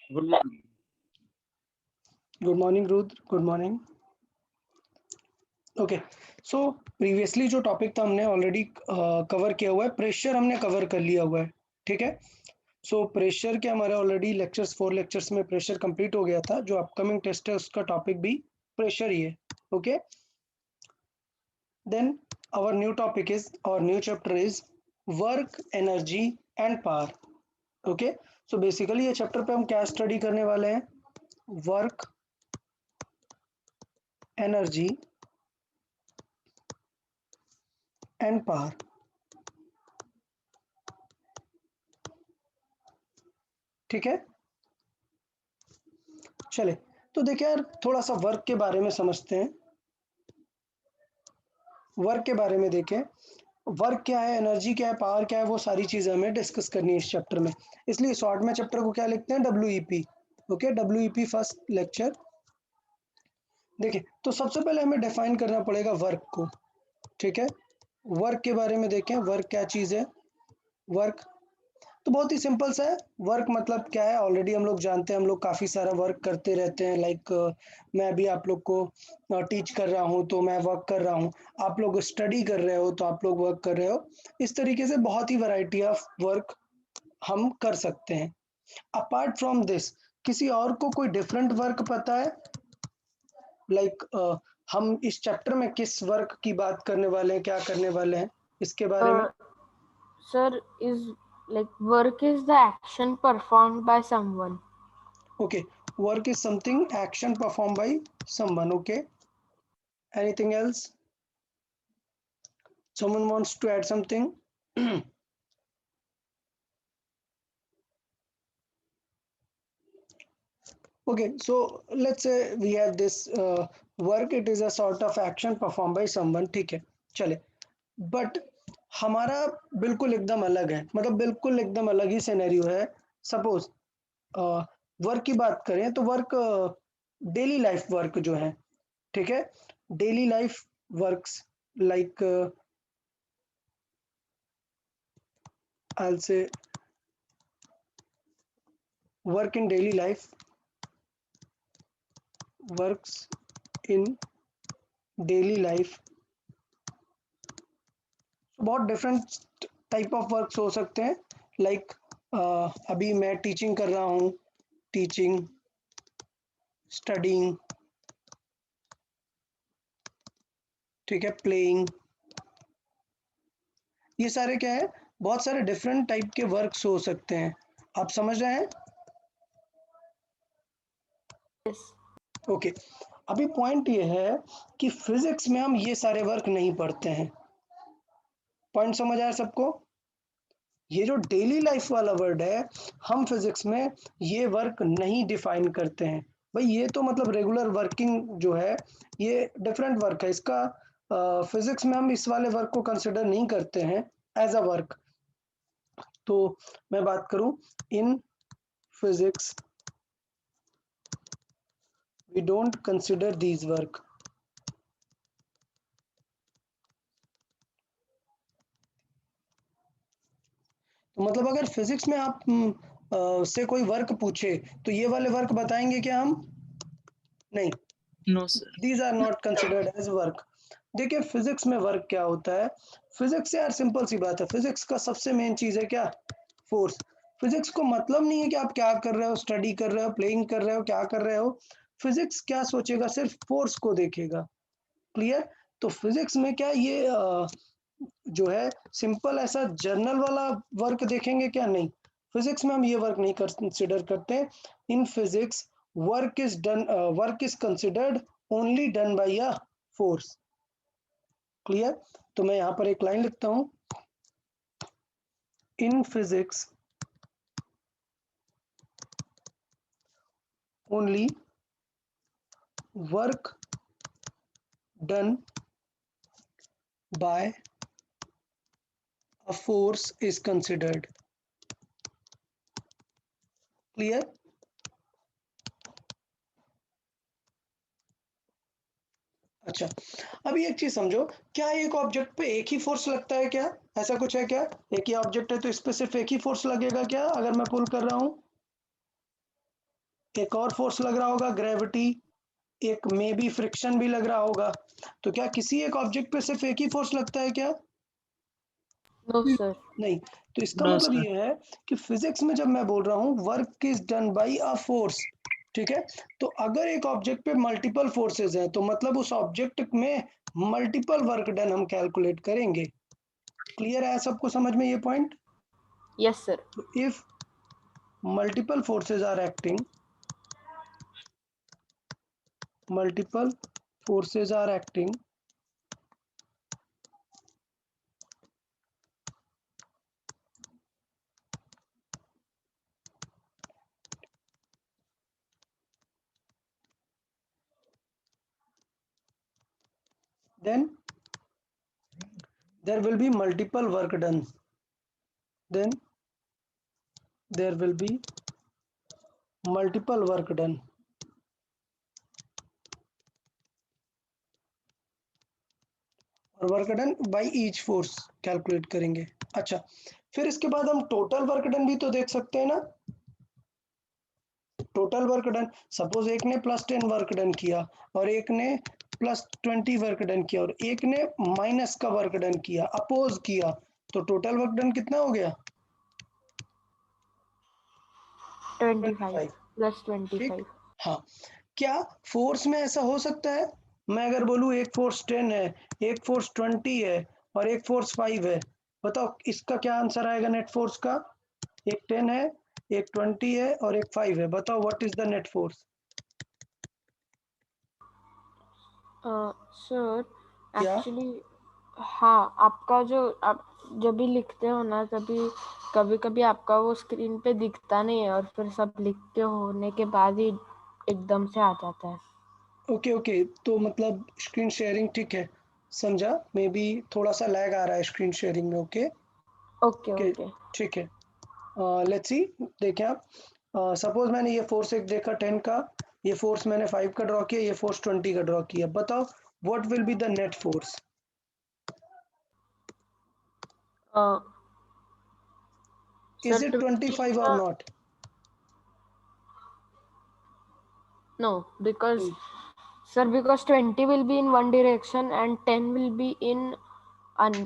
Good morning. Good morning Rudra, good morning. Okay, so previously जो topic था हमने already cover किया हुआ है। प्रेशर हमने कवर कर लिया हुआ है, ठीक है। सो प्रेशर के हमारे ऑलरेडी लेक्चर्स 4 लेक्चर्स में प्रेशर कंप्लीट हो गया था। जो अपकमिंग टेस्ट है उसका टॉपिक भी प्रेशर ही है। Okay, then our new topic is और new chapter is work, energy and power. Okay, so basically ये चैप्टर पे हम क्या स्टडी करने वाले हैं? Work, energy and power. ठीक है, चले तो देखिए यार, थोड़ा सा वर्क के बारे में समझते हैं। वर्क के बारे में देखें, वर्क क्या है, एनर्जी क्या है, पावर क्या है, वो सारी चीजें हमें डिस्कस करनी है इस चैप्टर में। इसलिए शॉर्ट में चैप्टर को क्या लिखते हैं? WEP. Okay, WEP first lecture. देखिए, तो सबसे पहले हमें डिफाइन करना पड़ेगा वर्क को। ठीक है, वर्क के बारे में देखें, वर्क क्या चीज है। वर्क तो बहुत ही सिंपल सा है। वर्क मतलब क्या है ऑलरेडी हम लोग जानते हैं। हम लोग काफ़ी सारा वर्क करते रहते हैं। लाइक मैं अभी आप लोग को टीच कर रहा हूँ तो मैं वर्क कर रहा हूँ। आप लोग स्टडी कर रहे हो तो आप लोग वर्क कर रहे हो। इस तरीके से बहुत ही वैरायटी ऑफ वर्क हम कर सकते हैं। अपार्ट फ्रॉम दिस, किसी और को कोई डिफरेंट वर्क पता है? लाइक हम इस चैप्टर में किस वर्क की बात करने वाले हैं, क्या करने वाले हैं, इसके बारे में? Sir, is like work is the action performed by someone. Okay, work is something action performed by someone. Okay, anything else? Someone wants to add something? Okay, so let's say we have this work. It is a sort of action performed by someone. ठीक है, चले। But हमारा बिल्कुल एकदम अलग है, मतलब बिल्कुल एकदम अलग ही सिनेरियो है। सपोज वर्क की बात करें तो वर्क डेली लाइफ वर्क जो है, ठीक है, daily life works like I'll say work in daily life, works in daily life। बहुत डिफरेंट टाइप ऑफ वर्क्स हो सकते हैं। लाइक अभी मैं टीचिंग कर रहा हूँ, टीचिंग, स्टडिंग, ठीक है, प्लेइंग, ये सारे क्या है, बहुत सारे डिफरेंट टाइप के वर्क्स हो सकते हैं। आप समझ रहे हैं? Yes. ओके, अभी पॉइंट ये है कि फिजिक्स में हम ये सारे वर्क नहीं पढ़ते हैं। पॉइंट समझ आया सबको? ये जो डेली लाइफ वाला वर्ड है, हम फिजिक्स में ये वर्क नहीं डिफाइन करते हैं। भाई ये तो मतलब रेगुलर वर्किंग जो है, ये डिफरेंट वर्क है। इसका फिजिक्स में हम इस वाले वर्क को कंसिडर नहीं करते हैं एज अ वर्क। तो मैं बात करूं, in physics we don't consider these work. तो मतलब अगर फिजिक्स में आप से कोई वर्क पूछे तो ये वाले वर्क बताएंगे क्या हम? नहीं, no sir. These are not considered as work. देखिए फिजिक्स में वर्क क्या होता है। फिजिक्स यार सिंपल सी बात है, फिजिक्स का सबसे मेन चीज है क्या? फोर्स। फिजिक्स को मतलब नहीं है कि आप क्या कर रहे हो, स्टडी कर रहे हो, प्लेइंग कर रहे हो, क्या कर रहे हो। फिजिक्स क्या सोचेगा? सिर्फ फोर्स को देखेगा। क्लियर? तो फिजिक्स में क्या ये जो है सिंपल ऐसा जर्नल वाला वर्क देखेंगे क्या? नहीं, फिजिक्स में हम ये वर्क नहीं कंसिडर करते। In physics work is considered only done by a force. Clear? तो मैं यहां पर एक लाइन लिखता हूं, in physics only work done by a force is considered. Clear? अच्छा, अभी एक चीज समझो, क्या एक ऑब्जेक्ट पे एक ही फोर्स लगता है क्या? ऐसा कुछ है क्या? एक ही ऑब्जेक्ट है तो इस पे सिर्फ एक ही फोर्स लगेगा क्या अगर मैं पुल कर रहा हूं? एक और फोर्स लग रहा होगा ग्रेविटी, एक मे बी फ्रिक्शन भी लग रहा होगा। तो क्या किसी एक ऑब्जेक्ट पे सिर्फ एक ही फोर्स लगता है क्या? No, sir. नहीं। तो इसका No, मतलब sir. ये है कि फिजिक्स में जब मैं बोल रहा हूँ work is done by a force, ठीक है, तो अगर एक ऑब्जेक्ट पे मल्टीपल फोर्सेस हैं तो मतलब उस ऑब्जेक्ट में मल्टीपल वर्क डन हम कैलकुलेट करेंगे। क्लियर है सबको समझ में ये point? Yes, sir. If multiple forces are acting, multiple forces are acting, then there will be multiple work done, then there will be multiple work done, और work done by each force calculate करेंगे। अच्छा, फिर इसके बाद हम total work done भी तो देख सकते हैं ना। टोटल वर्क डन, सपोज एक ने +10 वर्क डन किया और एक ने +20 वर्क डन किया और एक ने माइनस का वर्क डन किया, अपोज किया, तो टोटल वर्क डन कितना हो गया? 25 25। plus ठीक। 25. हाँ, क्या फोर्स में ऐसा हो सकता है, मैं अगर बोलूँ एक फोर्स 10 है, एक फोर्स 20 है और एक फोर्स 5 है, बताओ इसका क्या आंसर आएगा नेट फोर्स का? एक 10 है, एक 20 है और एक 5 है, बताओ what is the net force? Sir, क्या? actually, हाँ, आपका जो आप जब भी लिखते हो ना तभी कभी कभी आपका वो स्क्रीन पे दिखता नहीं है और फिर सब लिख के होने के बाद ही एकदम से आ जाता है। ओके ओके, तो मतलब स्क्रीन शेयरिंग, ठीक है, समझा, मे बी थोड़ा सा लैग आ रहा है स्क्रीन शेयरिंग में। ओके ओके ओके, ओके ठीक है। लेट्स सी, देखें आप, सपोज मैंने ये फोर्स एक देखा 10 का, ये फोर्स मैंने 5 का ड्रॉ किया, ये फोर्स 20 का ड्रॉ किया, बताओ what will be the net force? Sir is it 25 और not? no because sir because 20 will be in one direction and 10 will be in and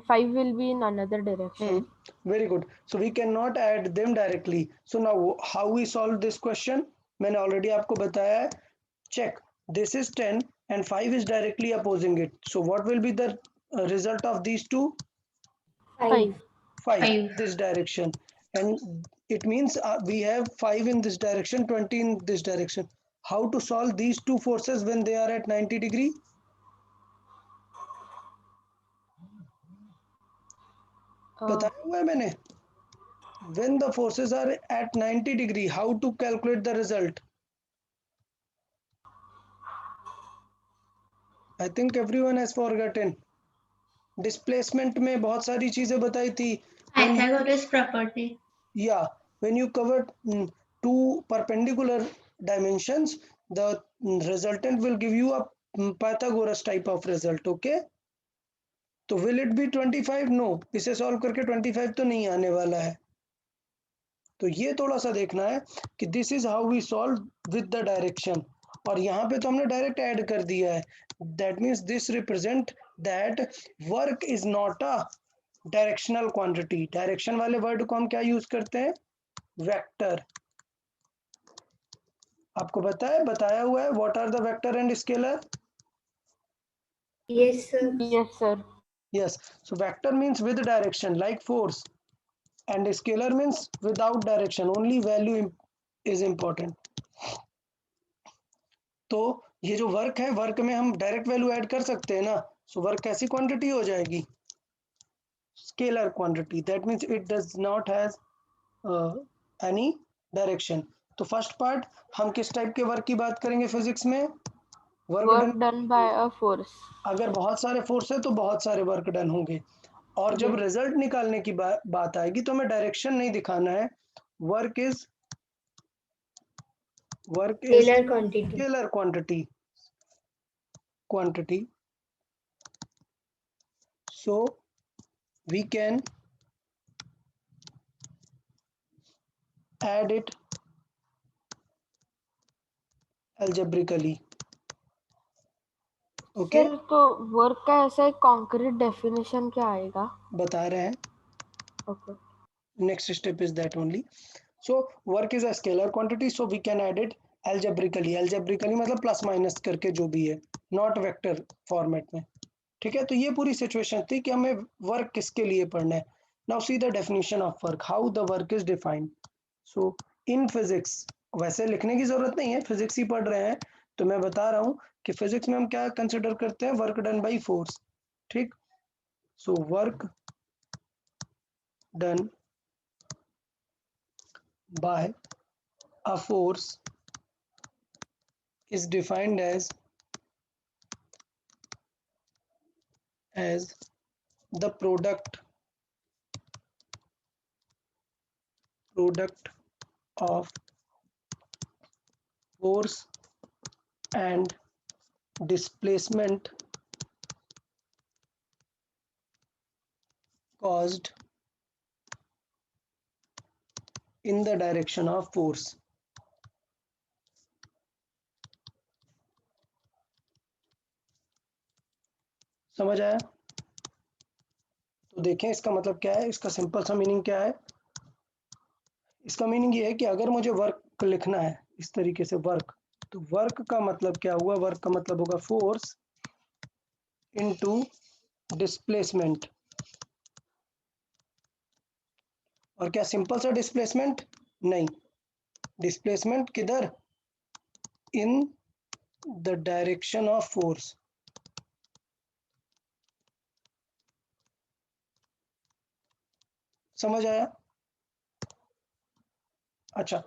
5 will be in another direction. Very good. So we cannot add them directly. So now how we solve this question? मैंने already आपको बताया है. Check. This is 10 and 5 is directly opposing it. So what will be the result of these two? 5. 5. 5. This direction. And it means we have 5 in this direction, 20 in this direction. How to solve these two forces when they are at 90 degree? बताया हुआ है मैंने. When the forces are at 90 degree, how to calculate the result? I think everyone has forgotten. Displacement में बहुत सारी चीजें बताई थी. Pythagoras property. Yeah, when you cover two perpendicular dimensions, the resultant will give you a Pythagoras type of result. Okay, तो will it be 25? No, इसे solve करके 25 तो नहीं आने वाला है. तो ये थोड़ा सा देखना है कि this is how we solve with the direction, और यहाँ पे तो हमने डायरेक्ट ऐड कर दिया है. That means this represent that work is not a directional quantity. Direction वाले वर्ड को हम क्या यूज करते हैं? वेक्टर. आपको पता है, बताया हुआ है, what are the vector and scalar? Yes, sir. Yes sir. Yes. So vector means with direction like force, and scalar means without direction, only value is important. तो ये जो वर्क है, वर्क में हम डायरेक्ट वैल्यू ऐड कर सकते हैं ना. सो वर्क कैसी क्वांटिटी हो जाएगी? Scalar quantity. That means it does not has any direction. तो फर्स्ट पार्ट, हम किस टाइप के वर्क की बात करेंगे फिजिक्स में? Work Work done. done by a force. अगर बहुत सारे फोर्स है तो बहुत सारे वर्क डन होंगे. और जब Yes. रिजल्ट निकालने की बात आएगी तो हमें डायरेक्शन नहीं दिखाना है. Work is Scalar quantity. Scalar quantity. So we can add it algebraically. Okay sir तो वर्क का ऐसा एक कॉन्क्रीट डेफिनेशन क्या आएगा? बता रहे हैं. Okay. Next step is that only. So work is a scalar quantity, so we can add it algebraically. Algebraically मतलब प्लस माइनस करके जो भी है, नॉट वेक्टर फॉर्मेट में. ठीक है, तो ये पूरी सिचुएशन थी कि हमें वर्क किसके लिए पढ़ना है. Now see the definition of work, how the work is defined. So in physics, वैसे लिखने की जरूरत नहीं है, फिजिक्स ही पढ़ रहे हैं तो मैं बता रहा हूँ कि फिजिक्स में हम क्या कंसिडर करते हैं, वर्क डन बाय फोर्स. ठीक, so work done by a force is defined as the product of force and displacement caused in the direction of force. समझ आया? तो देखें इसका मतलब क्या है, इसका सिंपल सा मीनिंग क्या है. इसका मीनिंग ये है कि अगर मुझे वर्क लिखना है इस तरीके से वर्क, तो वर्क का मतलब क्या हुआ, वर्क का मतलब होगा फोर्स इनटू डिस्प्लेसमेंट. और क्या सिंपल सा डिस्प्लेसमेंट? नहीं, डिस्प्लेसमेंट किधर, इन द डायरेक्शन ऑफ फोर्स. समझ आया? अच्छा,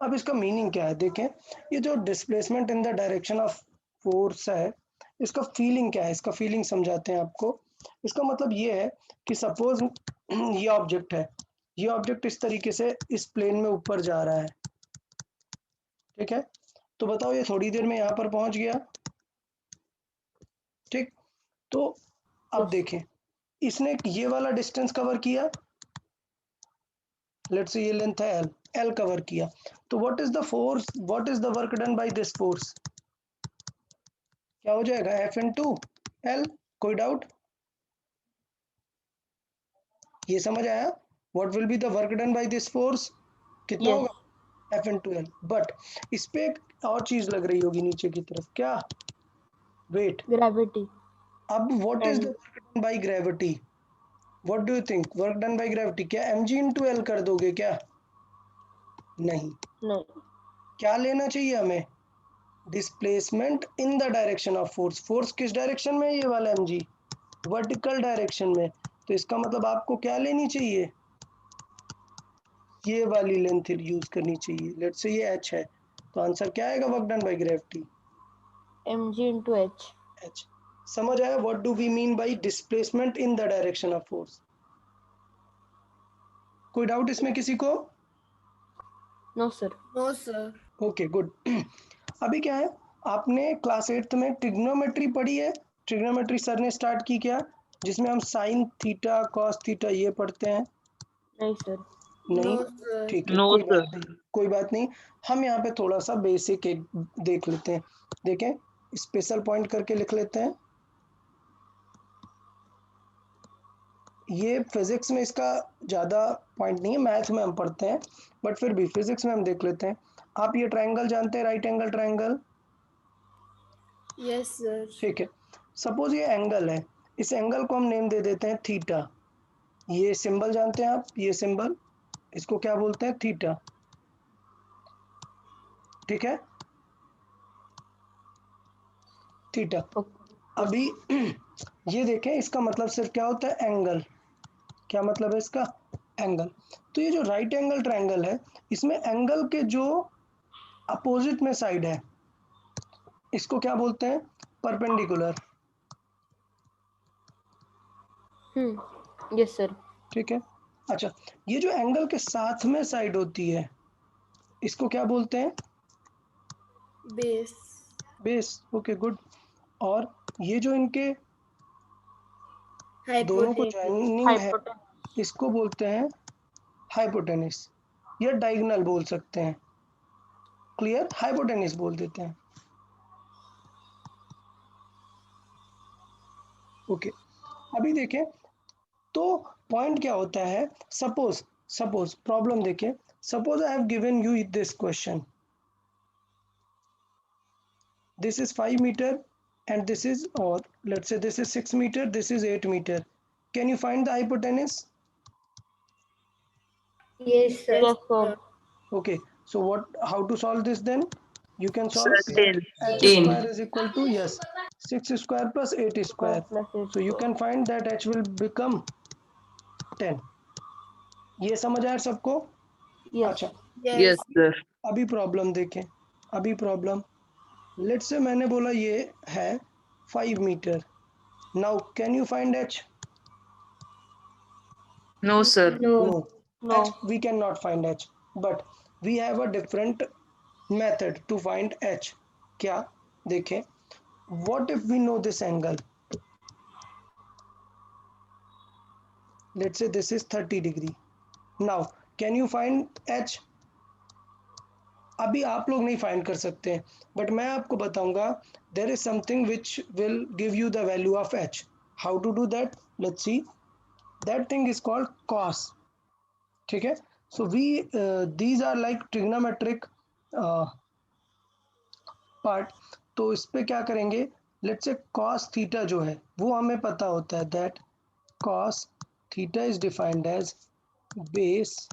अब इसका मीनिंग क्या है देखें. ये जो displacement in the direction of force है, इसका फीलिंग क्या है, इसका फीलिंग समझाते हैं आपको. इसका मतलब ये है कि सपोज ये ऑब्जेक्ट है, ये ऑब्जेक्ट इस तरीके से इस प्लेन में ऊपर जा रहा है. ठीक है, तो बताओ ये थोड़ी देर में यहाँ पर पहुंच गया. ठीक, तो अब देखें इसने ये वाला डिस्टेंस कवर किया, लेट्स से ये लेंथ है एल, एल कवर किया. तो what is the force, what is the work done by this force, क्या हो जाएगा, एफ इनटू एल. कोई डाउट? ये समझ आया? What will be the work done by this force, कितना Yes. होगा, एफ इनटू एल. बट इस पे एक और चीज लग रही होगी नीचे की तरफ, क्या, वेट. Gravity. अब what is the And work done by gravity, what do you think, work done by gravity क्या एम जी इंटू एल कर दोगे क्या? नहीं. no. क्या लेना चाहिए हमें, displacement in the direction of force. Force किस डायरेक्शन में है, ये वाला एम जी, वर्टिकल डायरेक्शन में. तो इसका मतलब आपको क्या लेनी चाहिए, ये वाली लेंथ यूज करनी चाहिए. लेट्स से ये h है, तो आंसर क्या आएगा, work done by gravity, mg into h. h. समझ आया? What do we mean by displacement in the direction of force. कोई डाउट इसमें किसी को? No sir. No, sir. Okay good. अभी क्या है, आपने क्लास 8th में ट्रिग्नोमेट्री पढ़ी है. ट्रिग्नोमेट्री सर ने स्टार्ट की क्या, जिसमें हम साइन थीटा कॉस थीटा ये पढ़ते हैं. नहीं sir. नहीं, No, sir. ठीक है, No, कोई sir. बात नहीं, कोई बात नहीं. हम यहाँ पे थोड़ा सा बेसिक देख लेते हैं. देखें, स्पेशल पॉइंट करके लिख लेते हैं. ये फिजिक्स में इसका ज़्यादा पॉइंट नहीं है, मैथ में हम पढ़ते हैं, बट फिर भी फिजिक्स में हम देख लेते हैं. आप ये ट्रायंगल जानते हैं, right angle triangle. Yes, sir. ठीक है, सपोज ये एंगल है, इस एंगल को हम नेम दे देते हैं थीटा. ये सिंबल जानते हैं आप, ये सिंबल, इसको क्या बोलते हैं, थीटा. ठीक है, थीटा. Okay. अभी ये देखें, इसका मतलब सिर्फ क्या होता है, एंगल. क्या मतलब है इसका, एंगल. तो ये जो राइट एंगल ट्रायंगल है, इसमें एंगल के जो अपोजिट में साइड है, इसको क्या बोलते हैं, परपेंडिकुलर. Yes sir. ठीक है, अच्छा, ये जो एंगल के साथ में साइड होती है, इसको क्या बोलते हैं, Base. बेस. Okay good. और ये जो इनके दोनों को Hypotenuse. जॉइनिंग है, Hypotenuse. इसको बोलते हैं हाइपोटेनिस, या डायगोनल बोल सकते हैं. क्लियर, हाइपोटेनिस बोल देते हैं. ओके अभी देखें तो पॉइंट क्या होता है, सपोज प्रॉब्लम देखें, suppose I have given you this question, this is 5 meter and this is, or let's say this is 6 meter, this is 8 meter. Can you find the hypotenuse? Yes, sir. Yes, sir. Okay, so how to solve this then? You can solve Sir, 10. h 10. square is equal to, yes, 6 square plus 8 square. Plus 8 So you square. can find that h will become 10. ये समझ आया सबको? Yes. अच्छा Yes, sir. अभी problem देखें, अभी problem let's say मैंने बोला ये है 5 metre. Now can you find h? No, sir. No. No. H we cannot find h, but we have a different method to find h. क्या देखें, what if we know this angle, let's say this is 30 degree. Now can you find h? अभी आप लोग नहीं find कर सकते, but मैं आपको बताऊंगा there is something which will give you the value of h. How to do that? Let's see. That thing is called cos. ठीक है, so we these are like trigonometric part. तो इस पे क्या करेंगे, लेट्स से cos थीटा जो है वो हमें पता होता है, that cos theta is defined as base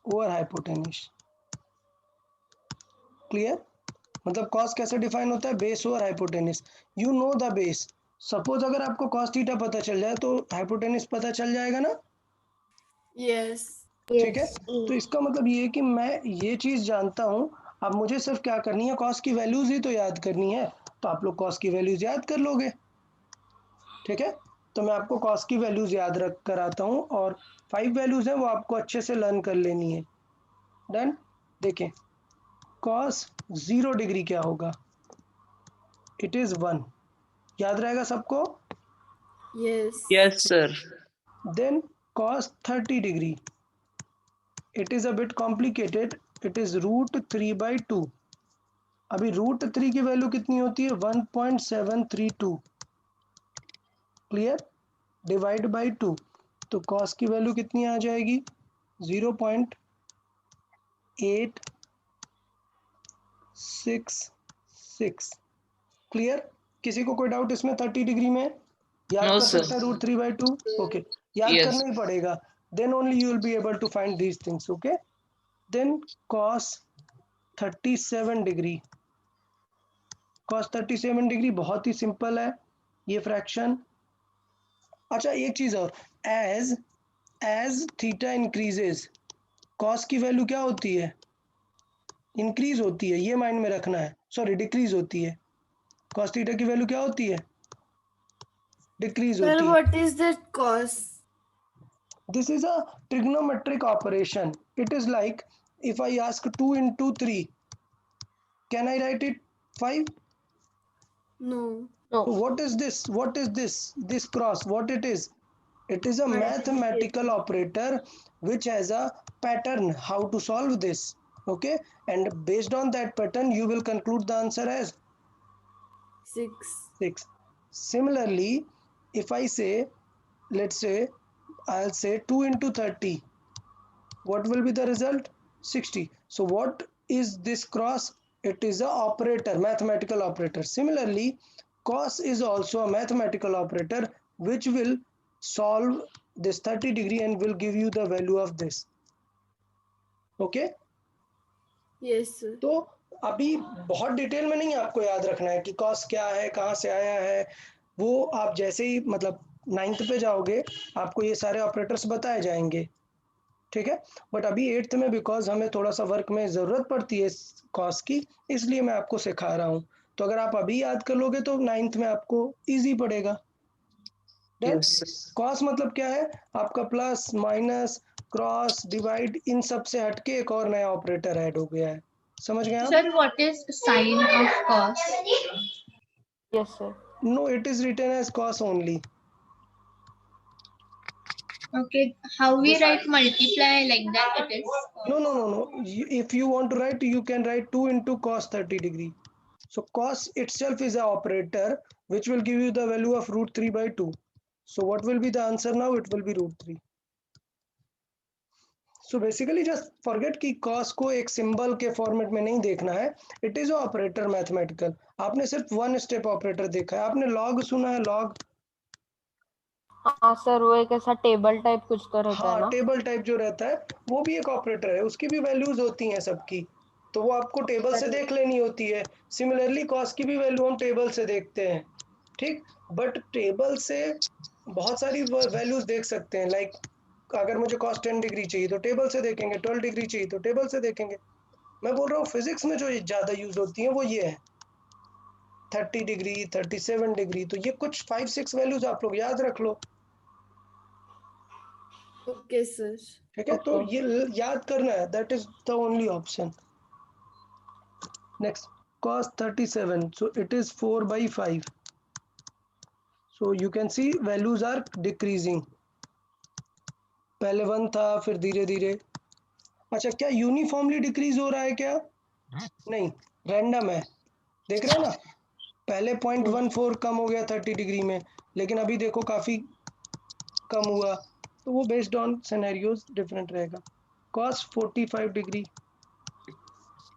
over hypotenuse. Clear? मतलब cos कैसे डिफाइन होता है, base over hypotenuse. You know the base. Suppose अगर आपको cos थीटा पता चल जाए तो हाइपोटेन्यूज पता चल जाएगा ना. Yes. ठीक है, तो इसका मतलब ये है कि मैं ये चीज जानता हूँ, अब मुझे सिर्फ क्या करनी है, कॉस की वैल्यूज ही तो याद करनी है. तो आप लोग कॉस की वैल्यूज याद कर लोगे. ठीक है, तो मैं आपको कॉस की वैल्यूज याद रख कर आता हूँ, और 5 वैल्यूज हैं वो आपको अच्छे से लर्न कर लेनी है. डन. देखें कॉस 0 डिग्री क्या होगा, इट इज 1. याद रहेगा सबको? Yes. Yes, sir. Then cos 30 degree, it is a bit complicated, it is √3/2. अभी √3 की वैल्यू कितनी होती है, 1.732. क्लियर? डिवाइड बाई 2, तो कॉस की वैल्यू कितनी आ जाएगी, 0.866. क्लियर? किसी को कोई डाउट इसमें 30 डिग्री में? याद No, कर sir. सकता है √3/2? ओके, याद Yes. करना ही पड़ेगा, then only you will be able to find these things. Okay, then cos 37 degree, cos 37 degree बहुत ही सिंपल है ये फ्रैक्शन. अच्छा एक चीज और, एज थीटा इंक्रीजेज cos की वैल्यू क्या होती है, इंक्रीज होती है, ये माइंड में रखना है. सॉरी, डिक्रीज होती है. cos थीटा की वैल्यू क्या होती है, डिक्रीज Sir, होती है. what is that cos? This is a trigonometric operation. It is like if I ask 2 into 3, can I right it 5? No. No. So what is this? What is this? This cross, what it is? It is a mathematical operator which has a pattern how to solve this. Okay, and based on that pattern, you will conclude the answer as 6. 6. Similarly, if I say, let's say, I'll say 2 into 30, what will be the result? 60. So what is this cross? It is a operator, mathematical operator. Similarly, cos is also a mathematical operator which will solve this 30 degree and will give you the value of this. Okay, Yes, sir. तो अभी बहुत detail में नहीं आपको याद रखना है कि cos क्या है, कहाँ से आया है. वो आप जैसे ही मतलब 9th पे जाओगे आपको ये सारे ऑपरेटर्स बताए जाएंगे. ठीक है, बट अभी 8th में बिकॉज हमें थोड़ा सा वर्क में ज़रूरत पड़ती है कॉस की, इसलिए मैं आपको सिखा रहा हूँ. तो अगर आप अभी याद कर लोगे तो 9th में आपको इजी पड़ेगा. Yes. कॉस मतलब क्या है, आपका plus minus cross divide in सब से हटके एक और नया ऑपरेटर ऐड हो गया है. समझ गए आप? Sir, what is sign of cos? Yes, sir. No, it is written as cos only. Okay, how we write multiply like that it is? No. If you want to write, you can write 2 into cos 30 degree. So cos itself is an operator which will give you the value of root 3 by 2. So what will be the answer now? It will be root 3. So basically just forget कि cos को एक symbol के format में नहीं देखना है. It is operator mathematical. आपने सिर्फ वन स्टेप ऑपरेटर देखा है. आपने लॉग सुना है? लॉग. हाँ सर, वो एक ऐसा टेबल टाइप कुछ तो रहता है हाँ, ना? टेबल टाइप जो रहता है वो भी एक ऑपरेटर है. उसकी भी वैल्यूज होती हैं सबकी, तो वो आपको टेबल से देख लेनी होती है. सिमिलरली कॉस की भी वैल्यू हम टेबल से देखते हैं, ठीक. बट टेबल से बहुत सारी वैल्यूज देख सकते हैं. लाइक अगर मुझे कॉस 10 डिग्री चाहिए तो टेबल से देखेंगे, 12 डिग्री चाहिए तो टेबल से देखेंगे. मैं बोल रहा हूँ फिजिक्स में जो ज़्यादा यूज होती हैं वो ये है 30 डिग्री, 37 डिग्री. तो ये कुछ 5-6 वैल्यूज आप लोग याद रख लो, Okay, sir. ठीक है. तो Okay. ये याद करना है, that is the only option. Next, cos 37, so it is 4 by 5. So you can see values are decreasing. पहले 1 था, फिर धीरे धीरे. अच्छा, क्या यूनिफॉर्मली डिक्रीज हो रहा है क्या? नहीं, रैंडम है. देख रहे हैं ना, पहले 0.14 कम हो गया 30 डिग्री में, लेकिन अभी देखो काफी कम हुआ. तो वो बेस्ड ऑन सिनेरियोज डिफरेंट रहेगा. cos 45 degree,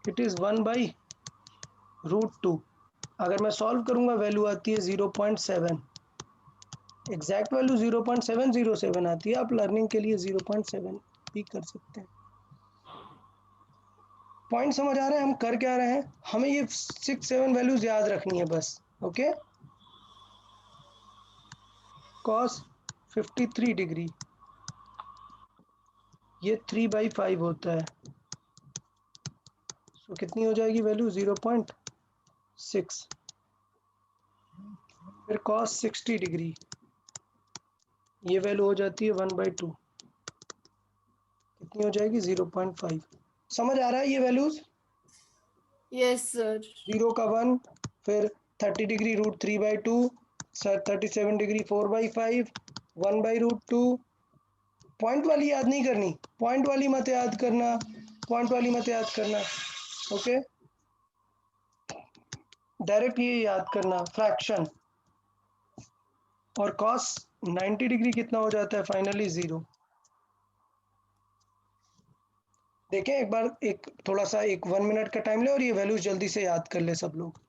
it is 1 by root 2. अगर मैं सॉल्व करूंगा वैल्यू आती है 0.7. एग्जैक्ट वैल्यू 0.707 आती है. आप लर्निंग के लिए 0.7 भी कर सकते हैं. पॉइंट समझ आ रहा है हम कर क्या रहे हैं? हमें ये 6-7 वैल्यूज याद रखनी है बस. ओके. cos 53 डिग्री, ये 3 by 5 होता है. तो कितनी हो जाएगी वैल्यू? 0.6. फिर cos 60 डिग्री, ये वैल्यू हो जाती है 1 by 2. कितनी हो जाएगी? 0.5. समझ आ रहा है ये वैल्यूज? Yes, sir. 0 का 1, फिर 30 degree root 3 by 2, 37 degree 4 by 5, 1 by root 2. Point वाली याद नहीं करनी, पॉइंट वाली मत याद करना, पॉइंट वाली मत याद करना. ओके, डायरेक्ट ये याद करना, फ्रैक्शन. और cos 90 डिग्री कितना हो जाता है फाइनली? 0. देखें एक बार, एक थोड़ा सा 1 मिनट का टाइम ले और ये वैल्यूज जल्दी से याद कर ले सब लोग,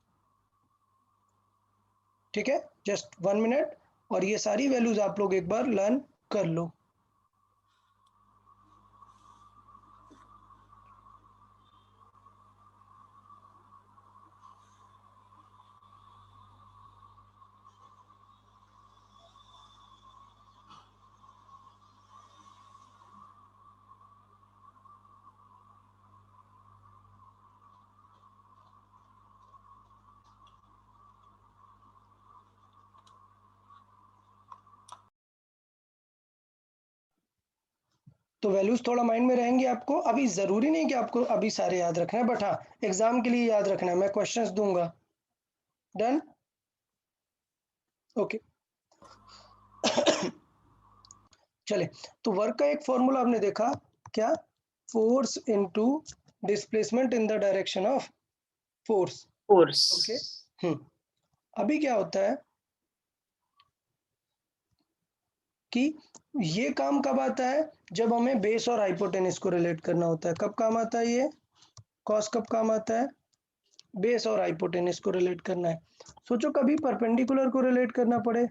ठीक है. जस्ट 1 मिनट और ये सारी वैल्यूज आप लोग एक बार लर्न कर लो. तो वैल्यूज थोड़ा माइंड में रहेंगे आपको. अभी जरूरी नहीं कि आपको अभी सारे याद रखना है, बट हाँ एग्जाम के लिए याद रखना है. मैं क्वेश्चंस दूंगा. डन? ओके. चले, तो वर्क का एक फॉर्मूला आपने देखा क्या? Force into displacement in the direction of force. Force. Okay. अभी क्या होता है कि ये काम कब आता है? जब हमें बेस और हाइपोटेनस को रिलेट करना होता है. कब काम आता है ये? कॉस कब काम आता है? बेस और हाइपोटेनस को रिलेट करना है. सोचो कभी परपेंडिकुलर को रिलेट करना पड़े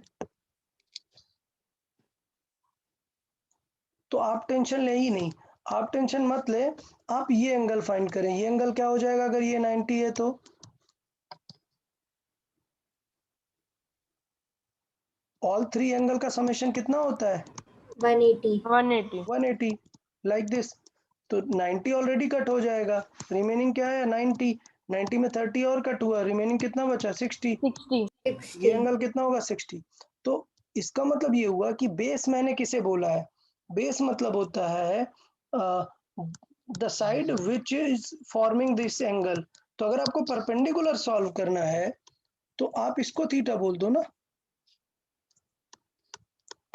तो आप टेंशन ले ही नहीं. आप टेंशन मत ले, आप ये एंगल फाइंड करें. ये एंगल क्या हो जाएगा अगर ये 90 है? तो ऑल 3 एंगल का समेशन कितना होता है? 180. 180. 180. Like this. तो 90 ऑलरेडी कट हो जाएगा, रिमेनिंग क्या है? 90. 90 में 30 और कट हुआ, रिमेनिंग कितना बचा? 60. 60. ये 60. एंगल कितना होगा? 60. तो इसका मतलब ये हुआ कि बेस मैंने किसे बोला है? बेस मतलब होता है the side which is forming this angle. तो अगर आपको परपेंडिकुलर सॉल्व करना है तो आप इसको थीटा बोल दो ना.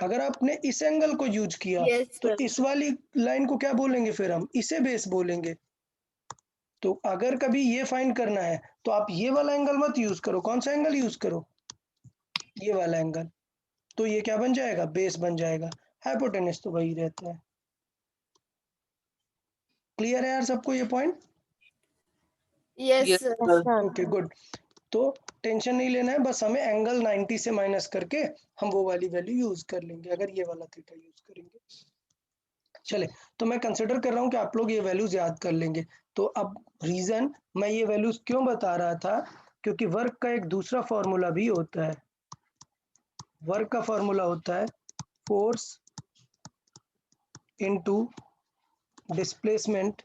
अगर आपने इस एंगल को यूज किया Yes, तो sir. इस वाली लाइन को क्या बोलेंगे? फिर हम इसे बेस बोलेंगे. तो अगर कभी ये फाइंड करना है तो आप ये वाला एंगल मत यूज करो. कौन सा एंगल यूज करो? ये वाला एंगल, तो ये क्या बन जाएगा, बेस बन जाएगा। हाइपोटेनस तो वही रहता है। क्लियर है यार सबको ये point? Yes, Yes, sir. sir. Sir okay good. तो टेंशन नहीं लेना है, बस हमें एंगल 90 से माइनस करके हम वो वाली वैल्यू यूज कर लेंगे अगर ये वाला थीटा यूज करेंगे। चले, तो मैं कंसिडर कर रहा हूँ कि आप लोग ये वैल्यूज याद कर लेंगे। तो अब रीजन मैं ये वैल्यूज क्यों बता रहा था, क्योंकि वर्क का एक दूसरा फॉर्मूला भी होता है। वर्क का फॉर्मूला होता है force into displacement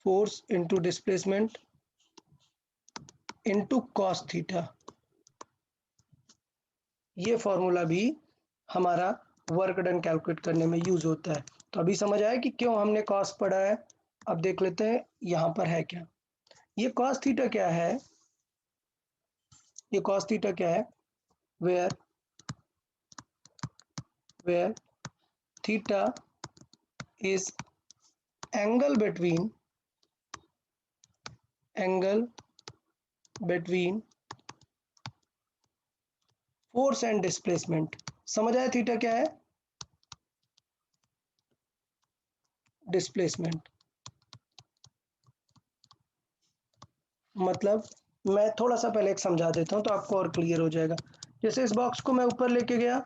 force into displacement into cos theta. ये फॉर्मूला भी हमारा वर्क डन कैलकुलेट करने में यूज होता है। तो अभी समझ आया कि क्यों हमने कॉस पढ़ा है। अब देख लेते हैं यहाँ पर है क्या। ये कॉस थीटा क्या है, ये कॉस थीटा क्या है, where theta is angle between force and displacement. समझ आया थीटा क्या है, डिस्प्लेसमेंट। मतलब मैं थोड़ा सा पहले एक समझा देता हूँ तो आपको और क्लियर हो जाएगा। जैसे इस बॉक्स को मैं ऊपर लेके गया,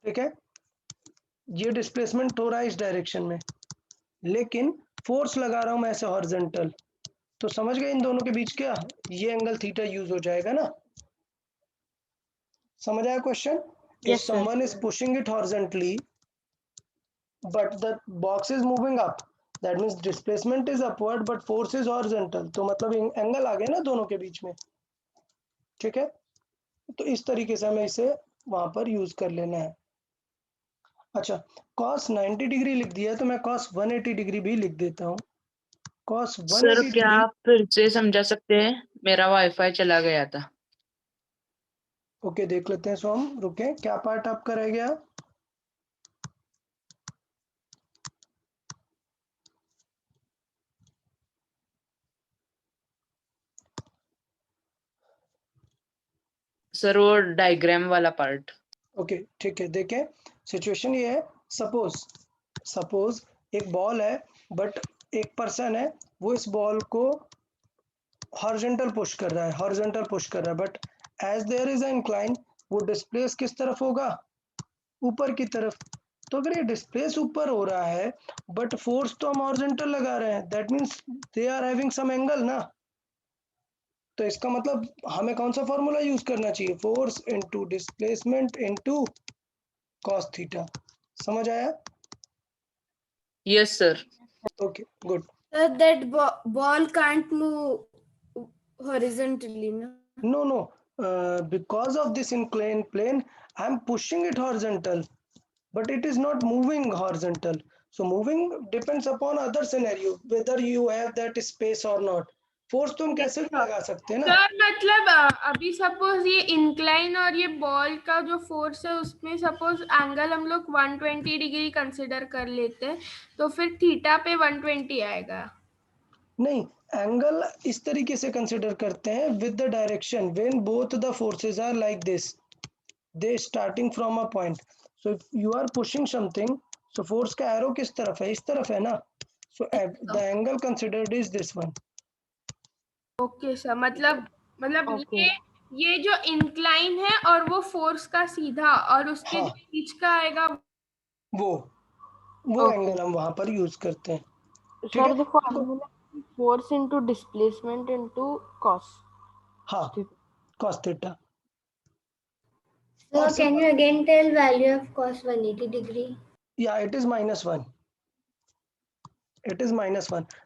ठीक है, ये डिस्प्लेसमेंट हो रहा है इस डायरेक्शन में, लेकिन फोर्स लगा रहा हूं मैं ऐसे हॉरिजॉन्टल, तो समझ गए इन दोनों के बीच क्या, ये एंगल थीटा यूज हो जाएगा ना। समझ आया question? If Yes, sir. Someone is pushing it horizontally but the box is moving up, that means displacement is upward but force is horizontal, तो मतलब एंगल आ गया ना दोनों के बीच में, ठीक है। तो इस तरीके से हमें इसे वहां पर यूज कर लेना है। अच्छा, cos 90 डिग्री लिख दिया तो मैं cos 180 डिग्री भी लिख देता हूँ। cos सर 180 क्या डिग्री, आप फिर से समझा सकते हैं? मेरा वाईफाई चला गया था। ओके देख लेते हैं। सो हम रुके, क्या पार्ट आपका रह गया? सर वो डायग्राम वाला पार्ट। ओके ठीक है, देखें सिचुएशन ये है, सपोज एक बॉल है बट एक पर्सन है, वो इस बॉल को हॉरिजॉन्टल पुश कर रहा है, but as there is an incline, वो डिस्प्लेस किस तरफ होगा, ऊपर की तरफ। तो अगर ये डिस्प्लेस ऊपर हो रहा है बट फोर्स तो हम हॉरिजॉन्टल लगा रहे हैं, that means they are having some angle ना। तो इसका मतलब हमें कौन सा फॉर्मूला यूज करना चाहिए, force into displacement into cos theta. समझ आया? Yes sir. Okay good. Sir, that ball can't move horizontally, no? No, because of this inclined plane I am pushing it horizontal but it is not moving horizontal. So moving depends upon other scenario, whether you have that space or not. Force तो हम कैसे भी लगा सकते हैं ना। Sir मतलब अभी सपोज ये इंक्लाइन और ये बॉल का जो फोर्स है उसमें सपोज एंगल हम लोग 120 डिग्री कंसिडर कर लेते हैं, तो फिर थीटा पे 120 आएगा। नहीं, एंगल इस तरीके से कंसिडर करते हैं with the direction when both the forces are like this, they starting from a point. So if you are pushing something, so force का एरो किस तरफ है, इस तरफ है ना। So the angle considered is this one. Okay sir, मतलब Okay. ये जो इंक्लाइन है और वो फोर्स का सीधा और उसके हाँ, जो बीच का आएगा वो Okay. एंगल हम वहां पर यूज करते हैं, ठीक सर है। देखो force into displacement into cos. हाँ, cos थीटा। So और can you again tell value of cos 180 degree? या इट इज -1,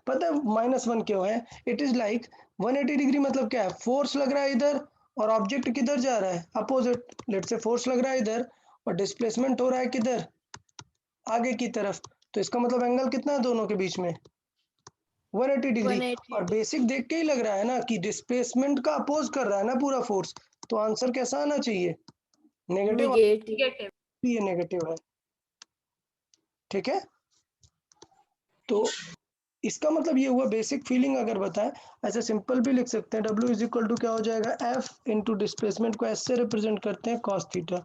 पता है -1 क्यों है? इट इज लाइक 180 डिग्री मतलब क्या है, फोर्स लग रहा है इधर और ऑब्जेक्ट किधर जा रहा है, अपोजिट। लेट से फोर्स लग रहा है इधर और डिस्प्लेसमेंट हो रहा है किधर, आगे की तरफ। तो इसका मतलब एंगल कितना है दोनों के बीच में, 180 डिग्री। 180 और बेसिक देख के ही लग रहा है ना कि डिस्प्लेसमेंट का अपोज कर रहा है ना पूरा फोर्स, तो आंसर कैसा आना चाहिए, नेगेटिव। negative. ये नेगेटिव है, ठीक है। तो इसका मतलब ये हुआ, बेसिक फीलिंग अगर बताएं ऐसे सिंपल भी लिख सकते हैं, W इज इक्वल टू क्या हो जाएगा, F इंटू डिस्प्लेसमेंट को S से रिप्रेजेंट करते हैं cos थीटा,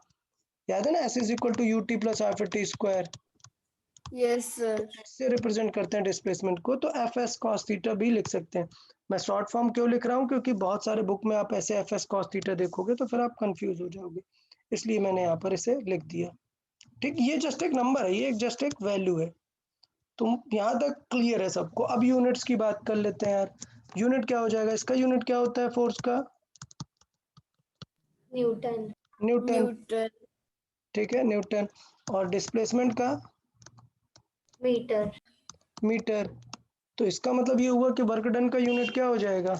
याद है ना, S is equal to UT plus half t square, Yes, sir. से रिप्रेजेंट करते हैं डिस्प्लेसमेंट को, तो FS cos थीटा भी लिख सकते हैं। मैं शॉर्ट फॉर्म क्यों लिख रहा हूँ, क्योंकि बहुत सारे बुक में आप ऐसे FS cos थीटा देखोगे तो फिर आप कंफ्यूज हो जाओगे, इसलिए मैंने यहाँ पर इसे लिख दिया। ठीक, ये जस्ट एक नंबर है, ये जस्ट एक वैल्यू है। तुम यहाँ तक क्लियर है सबको? अब यूनिट्स की बात कर लेते हैं यार। यूनिट क्या हो जाएगा, इसका यूनिट क्या होता है फोर्स का? न्यूटन। न्यूटन। Newton. ठीक है, न्यूटन। और डिस्प्लेसमेंट का? मीटर। मीटर। तो इसका मतलब ये हुआ कि वर्क डन का यूनिट क्या हो जाएगा,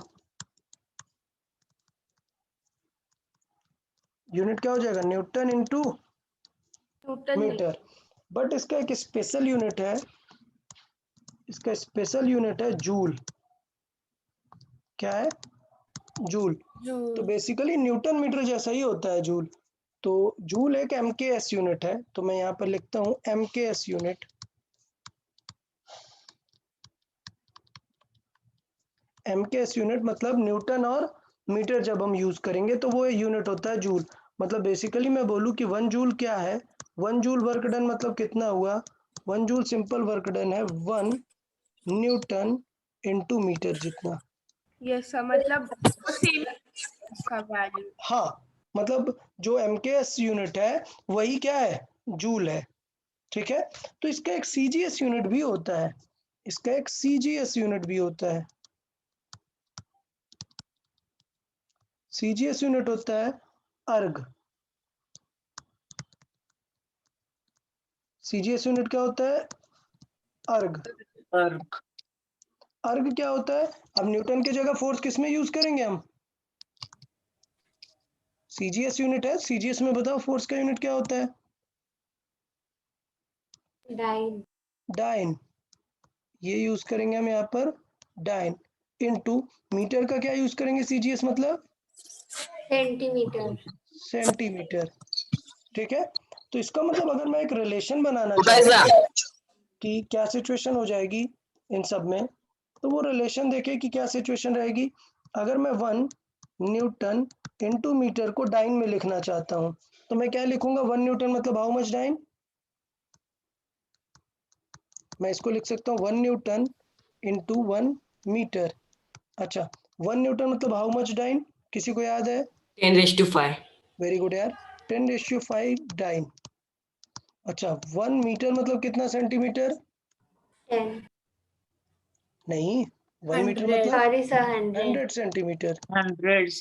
यूनिट क्या हो जाएगा, newton into Newton. Metre. But इसका एक स्पेशल यूनिट है, इसका स्पेशल यूनिट है जूल। क्या है? जूल। तो Joule. बेसिकली न्यूटन मीटर जैसा ही होता है जूल। तो जूल एक MKS यूनिट है, तो मैं यहाँ पर लिखता हूँ MKS यूनिट। MKS यूनिट मतलब न्यूटन और मीटर जब हम यूज करेंगे तो वो यूनिट होता है जूल। मतलब बेसिकली मैं बोलूँ कि 1 जूल क्या है, 1 जूल वर्क डन मतलब कितना हुआ, 1 जूल सिंपल वर्क डन है 1 न्यूटन इंटू मीटर जितना। Yes, sir. मतलब सेम का वैल्यू। हाँ, मतलब जो MKS यूनिट है वही क्या है, जूल है। ठीक है, तो इसका एक CGS यूनिट भी होता है, इसका एक CGS यूनिट भी होता है। CGS यूनिट होता है अर्ग। CGS यूनिट क्या होता है, अर्ग। अर्क। अर्ग क्या होता है, अब न्यूटन की जगह फोर्स किस में यूज करेंगे हम, CGS यूनिट है, CGS में बताओ फोर्स का यूनिट क्या होता है, डाइन। डाइन। ये यूज करेंगे हम यहाँ पर, डाइन इनटू मीटर का क्या यूज करेंगे, CGS मतलब सेंटीमीटर। सेंटीमीटर। ठीक है, तो इसका मतलब अगर मैं एक रिलेशन बनाना चाहता हूँ कि क्या सिचुएशन हो जाएगी इन सब में, तो वो रिलेशन देखे कि क्या सिचुएशन रहेगी। अगर मैं 1 न्यूटन इंटू मीटर को डाइन में लिखना चाहता हूँ तो मैं क्या लिखूंगा, 1 न्यूटन मतलब हाउ मच डाइन, मैं इसको लिख सकता हूँ 1 न्यूटन इंटू 1 मीटर। अच्छा, 1 न्यूटन मतलब हाउ मच डाइन, किसी को याद है? 10⁵. वेरी गुड यार, 10⁵ डाइन। अच्छा, 1 मीटर मतलब कितना सेंटीमीटर, 10। नहीं, 1 मीटर 100. मतलब सॉरी सर, 100। 100 सेंटीमीटर। हंड्रेड्स।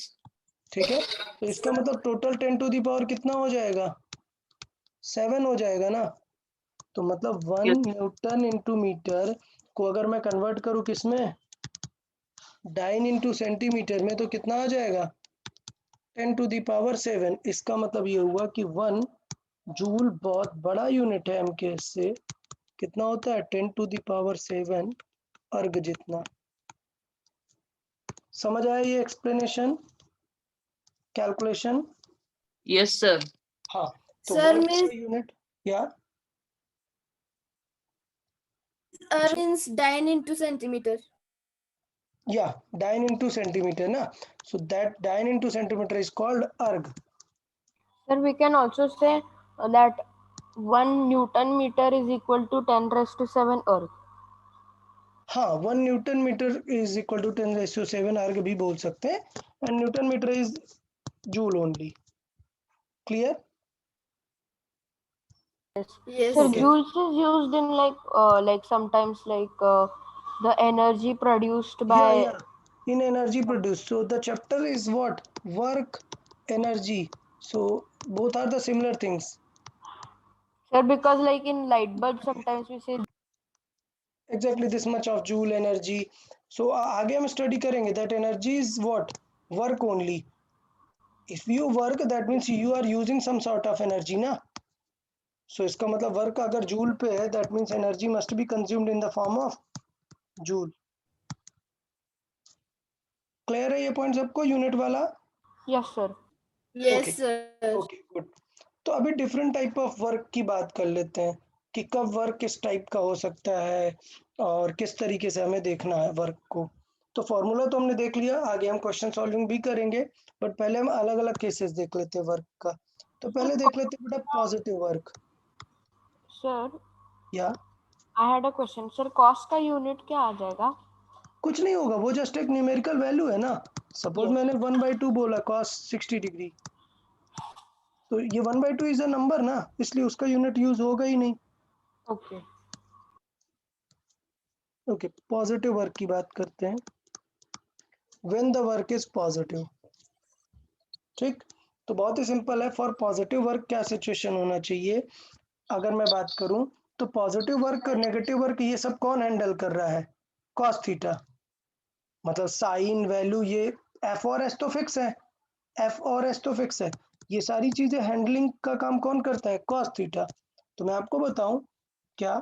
ठीक है, तो इसका मतलब टोटल 10 टू दी पावर कितना हो जाएगा, 7 हो जाएगा ना। तो मतलब 1 न्यूटन इंटू मीटर को अगर मैं कन्वर्ट करूँ किस में, डाइन इंटू सेंटीमीटर में, तो कितना आ जाएगा, 10 टू दी पावर 7। इसका मतलब ये हुआ कि 1 जूल बहुत बड़ा यूनिट है MKS से, कितना होता है, 10 टू दी पावर 7 अर्ग जितना। समझ आया ये एक्सप्लेनेशन, कैलकुलेशन? Yes sir. हाँ, तो Sir वर्क means का यूनिट, या means dyne into centimeter. yeah, dyne into centimeter na, so that dyne into centimeter is called erg. Sir, we can also say that 1 Newton meter is equal to 10⁻⁷ earth. हाँ, 1 newton metre is equal to 10⁻⁷ erg भी बोल सकते हैं, and newton metre is joule only. Clear? Yes. Sir, Okay. joules is used in like sometimes the energy produced Yeah, by. yeah, in energy produced. So the chapter is what, work, energy, so both are the similar things. Sir, because like in light bulb sometimes we say. Exactly this much of joule energy. So आगे हम study करेंगे that energy is what, work only. If you work that means you are using some sort of energy ना, so इसका मतलब work अगर joule पे है that means energy must be consumed in the form of joule. Clear है ये point सबको, unit वाला? Yes, sir. Yes, Okay. sir. Okay good. तो अभी डिफरेंट टाइप ऑफ वर्क की बात कर लेते हैं। कि कब वर्क किस टाइप का हो सकता है और किस तरीके से हमें देखना है वर्क को। तो फॉर्मूला तो हमने देख लिया, आगे हम क्वेश्चन सॉल्विंग भी करेंगे, बट पहले हम अलग अलग केसेस देख लेते हैं वर्क का। तो पहले देख लेते हैं बेटा पॉजिटिव वर्क। सर या I had a question sir, cost का यूनिट क्या आ जाएगा? कुछ नहीं होगा, वो जस्ट एक न्यूमेरिकल वैल्यू है ना। Suppose Yes. मैंने 1/2 बोला कॉस 60 डिग्री, तो ये 1/2 इज अ नंबर ना, इसलिए उसका यूनिट यूज होगा ही नहीं। ओके ओके, पॉजिटिव वर्क की बात करते हैं। When the work is positive, ठीक। तो बहुत ही सिंपल है, फॉर पॉजिटिव वर्क क्या सिचुएशन होना चाहिए। अगर मैं बात करूं तो पॉजिटिव वर्क नेगेटिव वर्क ये सब कौन हैंडल कर रहा है? कॉस थीटा, मतलब साइन वैल्यू, ये एफ और एस तो फिक्स है, एफ और एस तो फिक्स है, ये सारी चीजें हैंडलिंग का काम कौन करता है? Cos theta. तो मैं आपको बताऊं क्या,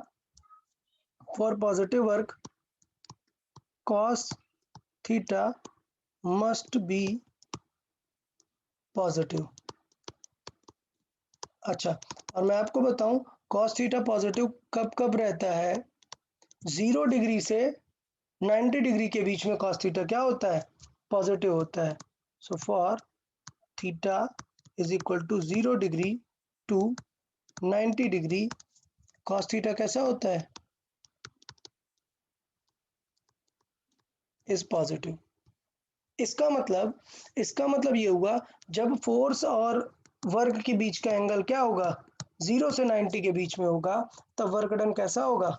for positive work cos theta must be positive. अच्छा, और मैं आपको बताऊं कॉस थीटा पॉजिटिव कब कब रहता है? 0 डिग्री से 90 डिग्री के बीच में कॉस थीटा क्या होता है? पॉजिटिव होता है। So for theta is equal to 0 degree to 90 degree, cos theta कैसा होता है? Is positive. इसका मतलब ये हुआ, जब फोर्स और वर्क के बीच का एंगल क्या होगा? 0 से 90 के बीच में होगा, तब वर्क डन कैसा होगा?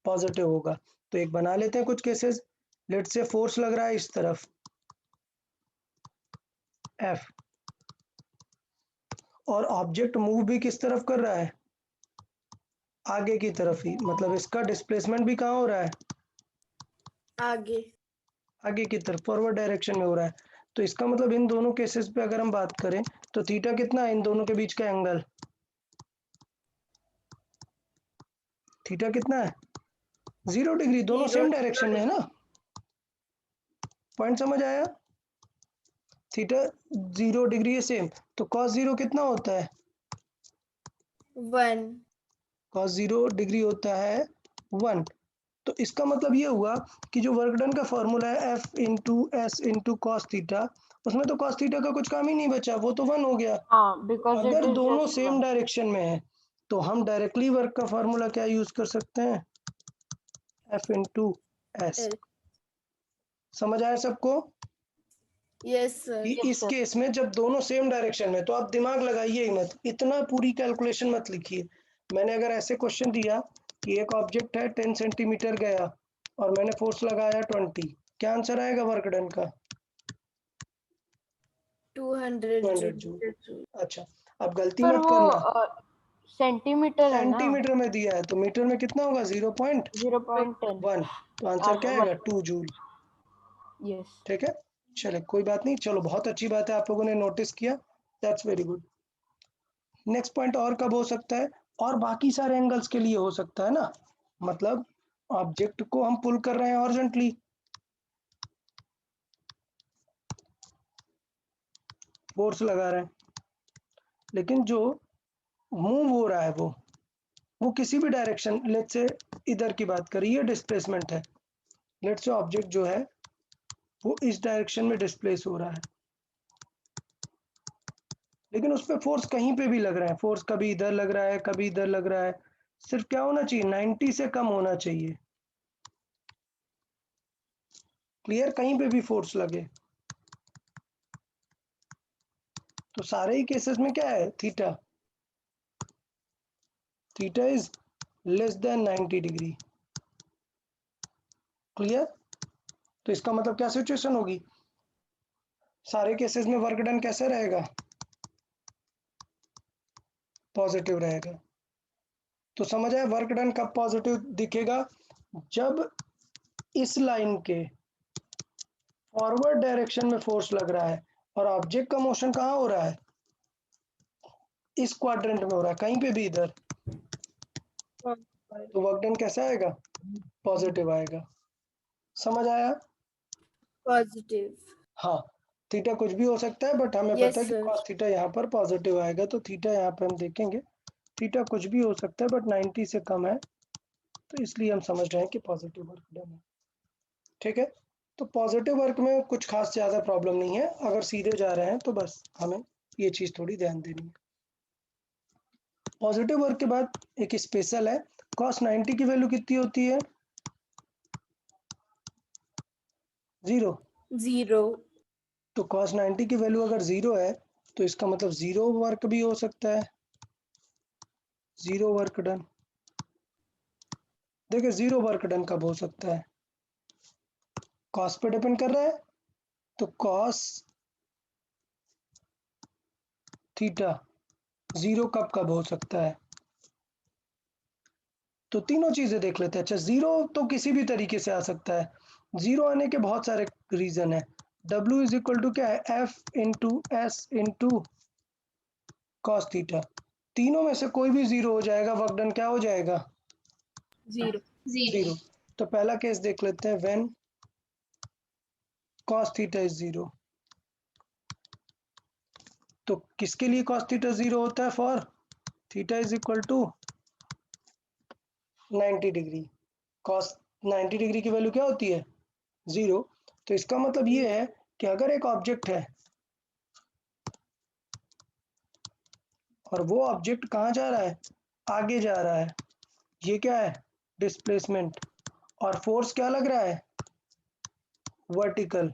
पॉजिटिव होगा। तो एक बना लेते हैं कुछ केसेस। लेट्स से फोर्स लग रहा है इस तरफ F, और ऑब्जेक्ट मूव भी किस तरफ कर रहा है? आगे की तरफ ही, मतलब इसका डिस्प्लेसमेंट भी कहाँ हो रहा है? आगे। आगे की तरफ, फॉरवर्ड डायरेक्शन में हो रहा है। तो इसका मतलब इन दोनों केसेस पे अगर हम बात करें तो थीटा कितना है इन दोनों के बीच का एंगल? थीटा कितना है? 0 डिग्री, दोनों सेम डायरेक्शन में है ना। पॉइंट समझ आया? थीटा 0 डिग्री है सेम, तो cos 0 कितना होता है? 1। cos 0 डिग्री होता है 1। तो इसका मतलब ये हुआ कि जो वर्क डन का फॉर्मूला है F into S into cos theta, उसमें तो cos थीटा का कुछ काम ही नहीं बचा, वो तो 1 हो गया। हाँ, बिकॉज इट अगर इज दोनों जस्ट सेम डायरेक्शन में है तो हम डायरेक्टली वर्क का फॉर्मूला क्या यूज कर सकते हैं? F into S. L। समझ आया सबको? Yes sir. कि इस केस में जब दोनों सेम डायरेक्शन में, तो आप दिमाग लगाइए ही मत, इतना पूरी कैलकुलेशन मत लिखिए। मैंने अगर ऐसे क्वेश्चन दिया कि एक ऑब्जेक्ट है 10 सेंटीमीटर गया और मैंने फोर्स लगाया 20, क्या आंसर आएगा वर्क डन का? 200 200 जूल। जूल। अच्छा, अब गलती पर मत वो करना, सेंटीमीटर है ना। सेंटीमीटर में दिया है तो मीटर में कितना होगा? 0.1। 0.10। तो आंसर क्या आएगा? 2 जूल। यस। ठीक है, चले कोई बात नहीं, चलो बहुत अच्छी बात है आप लोगों ने नोटिस किया, that's very good. Next point और कब हो सकता है? और बाकी सारे एंगल्स के लिए हो सकता है ना, मतलब ऑब्जेक्ट को हम पुल कर रहे हैं हॉरिजॉन्टली, फोर्स लगा रहे हैं, लेकिन जो मूव हो रहा है वो किसी भी डायरेक्शन, लेट्स से इधर की बात करिए, ये डिस्प्लेसमेंट है, लेट्स से ऑब्जेक्ट जो है वो इस डायरेक्शन में डिस्प्लेस हो रहा है, लेकिन उस पर फोर्स कहीं पे भी लग रहा है, फोर्स कभी इधर लग रहा है कभी इधर लग रहा है, सिर्फ क्या होना चाहिए? 90 से कम होना चाहिए। क्लियर? कहीं पे भी फोर्स लगे तो सारे ही केसेस में क्या है? Theta is less than 90 degree. Clear? तो इसका मतलब क्या सिचुएशन होगी? सारे केसेस में वर्क डन कैसे रहेगा? पॉजिटिव रहेगा। तो समझ आया वर्क डन कब पॉजिटिव दिखेगा? जब इस लाइन के फॉरवर्ड डायरेक्शन में फोर्स लग रहा है और ऑब्जेक्ट का मोशन कहाँ हो रहा है? इस क्वाड्रेंट में हो रहा है, कहीं पे भी इधर, तो वर्क डन कैसा आएगा? पॉजिटिव आएगा। समझ आया? पॉजिटिव। हाँ, थीटा कुछ भी हो सकता है, बट हमें Yes, पता है कि sir. cos थीटा यहाँ पर पॉजिटिव आएगा, तो थीटा यहाँ पे हम देखेंगे थीटा कुछ भी हो सकता है बट 90 से कम है, तो इसलिए हम समझ रहे हैं कि पॉजिटिव वर्क डन है। ठीक है, तो पॉजिटिव वर्क में कुछ खास ज़्यादा प्रॉब्लम नहीं है, अगर सीधे जा रहे हैं तो बस हमें ये चीज़ थोड़ी ध्यान देनी है। पॉजिटिव वर्क के बाद एक स्पेशल है, cos 90 की वैल्यू कितनी होती है? 0। 0 तो cos 90 की वैल्यू अगर 0 है तो इसका मतलब 0 वर्क भी हो सकता है, 0 वर्क डन। देखिए 0 वर्क डन कब हो सकता है? cos पे डिपेंड कर रहा है, तो cos थीटा 0 कब कब हो सकता है? तो तीनों चीजें देख लेते हैं। अच्छा, 0 तो किसी भी तरीके से आ सकता है, 0 आने के बहुत सारे रीजन है। W इज इक्वल टू क्या है? F into S into cos theta. तीनों में से कोई भी 0 हो जाएगा, वर्क डन क्या हो जाएगा? 0 0। तो पहला केस देख लेते हैं, व्हेन cos थीटा इज 0। तो किसके लिए cos थीटा 0 होता है? For theta is equal to 90 degree. cos 90 degree की वैल्यू क्या होती है? 0। तो इसका मतलब ये है कि अगर एक ऑब्जेक्ट है और वो ऑब्जेक्ट कहाँ जा रहा है? आगे जा रहा है, ये क्या है? डिस्प्लेसमेंट। और फोर्स क्या लग रहा है? Vertical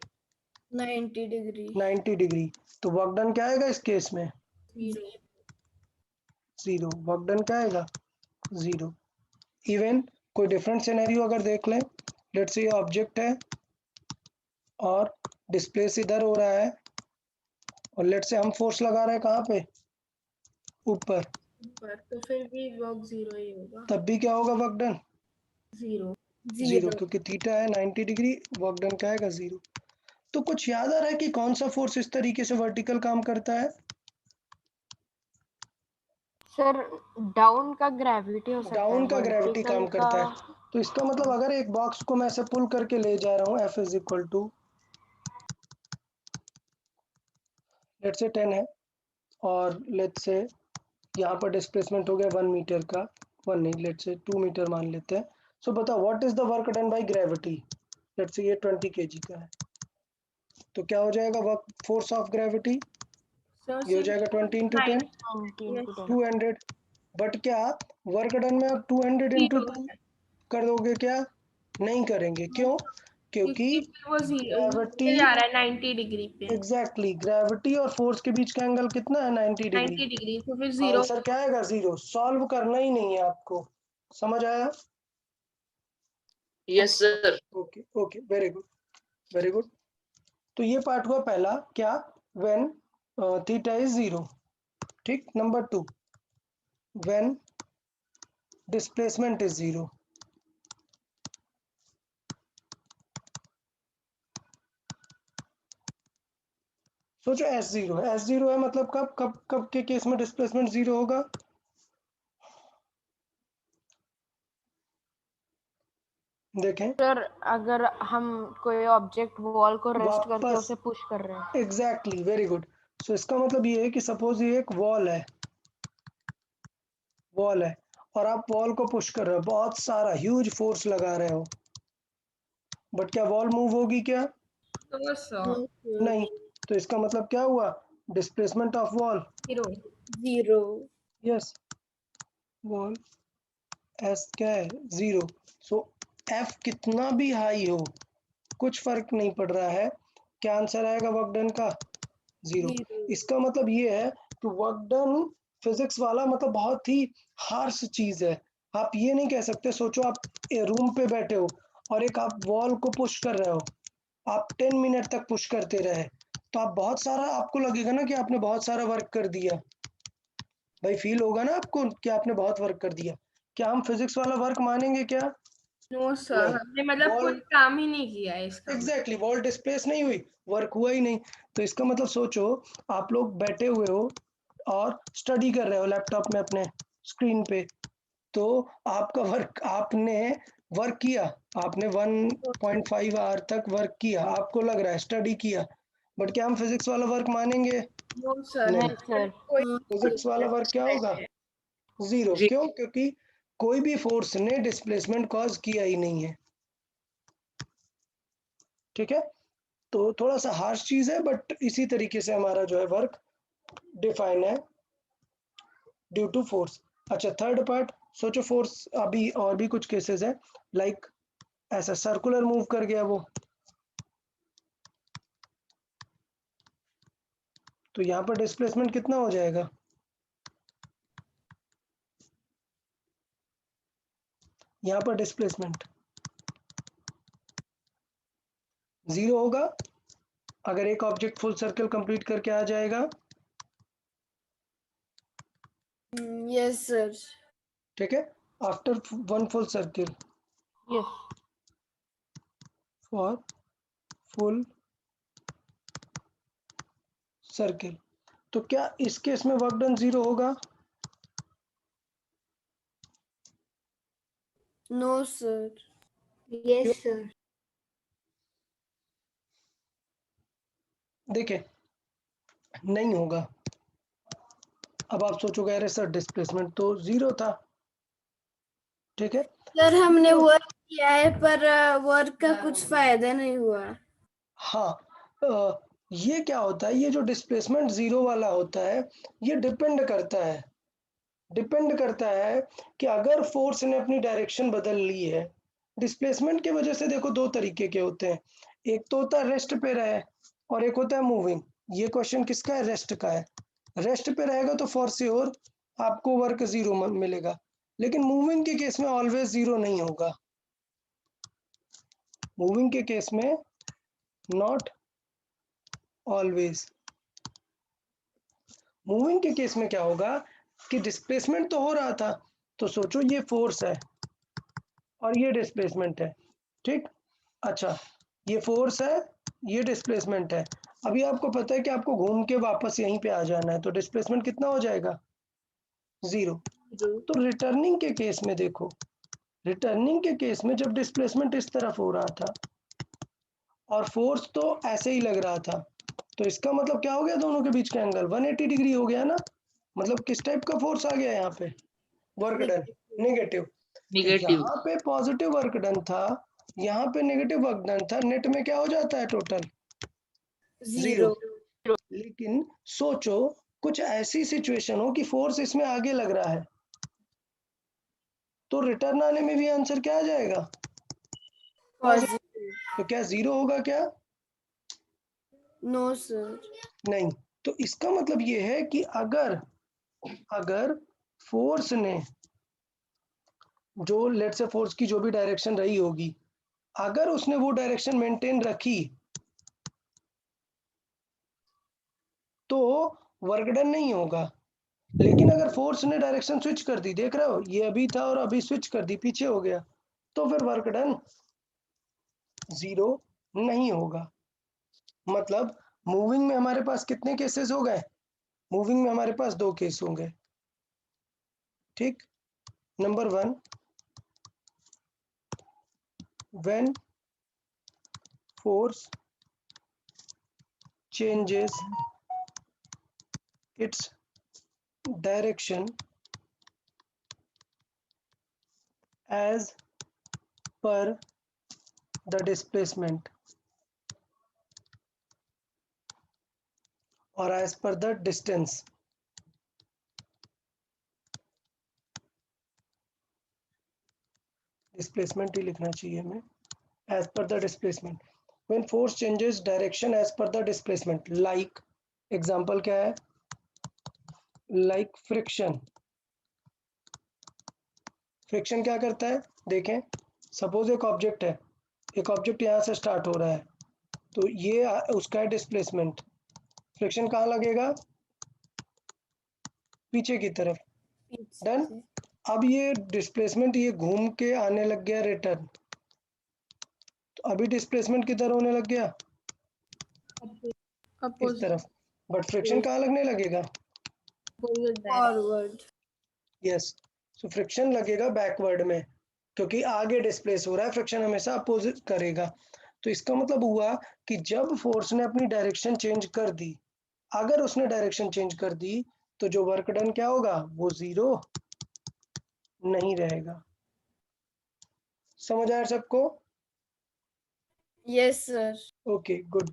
90 degree 90 degree. तो वर्क डन क्या आएगा इस केस में? 0। वर्क डन क्या आएगा? 0। इवन कोई डिफरेंट सिनेरियो अगर देख लें, लेट्स से ये ऑब्जेक्ट है और डिस्प्लेस इधर हो रहा है, और लेट्स से हम फोर्स लगा रहे हैं कहाँ पे? ऊपर। पर तो फिर भी वर्क 0 ही होगा। तब भी क्या होगा वर्क डन? 0 0, क्योंकि थीटा है 90 डिग्री, वर्क डन क्या आएगा? 0। तो कुछ याद आ रहा है कि कौन सा फोर्स इस तरीके से वर्टिकल काम करता है? सर डाउन का ग्रेविटी हो सकता है, डाउन का ग्रेविटी vertical काम करता है। तो इसका मतलब अगर एक बॉक्स को मैं ऐसे पुल करके ले जा रहा हूँ, F is equal to let's say 10 है, और लेट्स से यहाँ पर डिस्प्लेसमेंट हो गया 1 मीटर का, 1 नहीं, लेट्स से 2 मीटर मान लेते हैं। सो बताओ what is the work done by gravity? Let's say ये 20 kg का है, तो क्या हो जाएगा वर्क फोर्स ऑफ ग्रेविटी? ये हो जाएगा 20 इंटू 10, 200। बट क्या वर्क डन में आप 200 इंटू 2 कर दोगे क्या? नहीं करेंगे। क्यों? क्योंकि वो 0 ग्रेविटी, जा रहा है 90 डिग्री पे। एग्जैक्टली ग्रेविटी और फोर्स के बीच का एंगल कितना है? 90 डिग्री। 90 डिग्री तो फिर 0 आंसर क्या आएगा? 0। सॉल्व करना ही नहीं है आपको, समझ आया? Yes sir. Okay okay, very good very good. तो ये पार्ट हुआ पहला, क्या? When theta is 0। ठीक, नंबर 2, व्हेन डिस्प्लेसमेंट इज 0। सोचो S0 है, S0 है मतलब कब कब कब के केस में डिस्प्लेसमेंट 0 होगा? देखें सर अगर हम कोई ऑब्जेक्ट वॉल को रेस्ट करके वापस, उसे पुश कर रहे हैं। Exactly, very good. सो इसका मतलब ये है कि सपोज ये एक वॉल है, वॉल है और आप वॉल को पुश कर रहे हो, बहुत सारा ह्यूज फोर्स लगा रहे हो, बट क्या वॉल मूव होगी क्या? तो 100 नहीं। तो इसका मतलब क्या हुआ? Displacement of wall 0 yes, wall S क्या है? 0। सो एफ कितना भी हाई हो कुछ फर्क नहीं पड़ रहा है, क्या आंसर आएगा वर्क डन का? 0। इसका मतलब ये है कि वर्क डन फिजिक्स वाला मतलब बहुत ही हार्श चीज है। आप ये नहीं कह सकते, सोचो आप रूम पे बैठे हो और एक आप वॉल को पुश कर रहे हो, आप 10 मिनट तक पुश करते रहे, तो आप बहुत सारा, आपको लगेगा ना कि आपने बहुत सारा वर्क कर दिया, भाई फील होगा ना आपको कि आपने बहुत वर्क कर दिया। क्या हम फिजिक्स वाला वर्क मानेंगे क्या? नो सर, नहीं। हमने मतलब वॉल, कोई काम ही नहीं किया है इसका। एग्जैक्टली, वॉल डिस्प्लेस नहीं हुई, वर्क हुआ ही नहीं। तो इसका मतलब सोचो आप लोग बैठे हुए हो और स्टडी कर रहे हो लैपटॉप में अपने स्क्रीन पे, तो आपका वर्क, आपने वर्क किया, आपने 1.5 आवर तक वर्क किया, आपको लग रहा है स्टडी किया, बट क्या हम फिजिक्स वाला वर्क मानेंगे? नो सर, नहीं। नहीं सर, कोई फिजिक्स वाला वर्क क्या होगा? जीरो। जी। क्यों? क्योंकि कोई भी फोर्स ने डिस्प्लेसमेंट कॉज किया ही नहीं है। ठीक है, तो थोड़ा सा हार्श चीज है, बट इसी तरीके से हमारा जो है वर्क डिफाइन है ड्यू टू फोर्स। अच्छा, थर्ड पार्ट सोचो, फोर्स अभी और भी कुछ केसेस है, लाइक ऐसा सर्कुलर मूव कर गया वो, तो यहाँ पर डिस्प्लेसमेंट कितना हो जाएगा? यहाँ पर डिस्प्लेसमेंट 0 होगा अगर एक ऑब्जेक्ट फुल सर्कल कंप्लीट करके आ जाएगा। Yes, sir. ठीक है, after 1 full circle, yes for full circle, तो क्या इस केस में वर्क डन 0 होगा? No, sir. Yes, sir. देखिए, नहीं होगा। अब आप सोचोगे अरे सर डिस्प्लेसमेंट तो 0 था। ठीक है, सर हमने वर्क किया है पर वर्क का कुछ फायदा नहीं हुआ। हाँ, ये क्या होता है, ये जो डिस्प्लेसमेंट 0 वाला होता है, ये डिपेंड करता है कि अगर फोर्स ने अपनी डायरेक्शन बदल ली है। डिस्प्लेसमेंट की वजह से देखो दो तरीके के होते हैं, एक तो होता है रेस्ट पे रहे और एक होता है मूविंग। ये क्वेश्चन किसका है? रेस्ट का है। रेस्ट पे रहेगा तो फॉर श्योर आपको वर्क 0 मिलेगा, लेकिन मूविंग के केस में ऑलवेज 0 नहीं होगा। मूविंग के केस में नॉट ऑलवेज। मूविंग के केस में क्या होगा कि डिस्प्लेसमेंट तो हो रहा था, तो सोचो ये फोर्स है और ये डिस्प्लेसमेंट है। ठीक, अच्छा, ये फोर्स है, ये डिस्प्लेसमेंट है। अभी आपको पता है कि आपको घूम के वापस यहीं पे आ जाना है, तो डिस्प्लेसमेंट कितना हो जाएगा? 0। तो रिटर्निंग के केस में देखो, रिटर्निंग के केस में जब डिस्प्लेसमेंट इस तरफ हो रहा था और फोर्स तो ऐसे ही लग रहा था, तो इसका मतलब क्या हो गया? दोनों के बीच का एंगल 180 डिग्री हो गया ना। मतलब किस टाइप का फोर्स आ गया यहाँ पे? Work done negative. तो निगेटिव। यहाँ पे पॉजिटिव वर्क डन था, यहाँ पे नेगेटिव वर्क डन था, नेट में क्या हो जाता है टोटल? 0। लेकिन सोचो कुछ ऐसी सिचुएशन हो कि फोर्स इसमें आगे लग रहा है, तो रिटर्न आने में भी आंसर क्या आ जाएगा? पॉजिटिव। तो क्या 0 होगा क्या? No sir. नहीं। तो इसका मतलब ये है कि अगर फोर्स ने जो लेट से फोर्स की जो भी डायरेक्शन रही होगी, अगर उसने वो डायरेक्शन मेंटेन रखी तो वर्क डन नहीं होगा। लेकिन अगर फोर्स ने डायरेक्शन स्विच कर दी, देख रहे हो ये अभी था और अभी स्विच कर दी, पीछे हो गया, तो फिर वर्क डन 0 नहीं होगा। मतलब मूविंग में हमारे पास कितने केसेस हो गए? मूविंग में हमारे पास 2 केस होंगे। ठीक, number 1, when force changes its direction as per the displacement or as per the distance. Displacement ही लिखना चाहिए हमें, as per the displacement. When force changes direction as per the displacement, like example क्या है? Like friction. Friction क्या करता है? देखें, suppose एक ऑब्जेक्ट है, एक ऑब्जेक्ट यहाँ से स्टार्ट हो रहा है, तो ये उसका है डिस्प्लेसमेंट। फ्रिक्शन कहाँ लगेगा? पीछे की तरफ। डन। अब ये डिस्प्लेसमेंट ये घूम के आने लग गया रिटर्न, तो अभी डिस्प्लेसमेंट किधर होने लग गया? इस तरफ। बट फ्रिक्शन कहाँ लगने लगेगा? फॉरवर्ड। यस, सो फ्रिक्शन लगेगा बैकवर्ड में, क्योंकि आगे डिस्प्लेस हो रहा है, फ्रिक्शन हमेशा अपोजिट करेगा। तो इसका मतलब हुआ कि जब फोर्स ने अपनी डायरेक्शन चेंज कर दी, अगर उसने डायरेक्शन चेंज कर दी, तो जो वर्क डन क्या होगा? वो 0 नहीं रहेगा। समझ आया सबको? Yes sir. Okay good.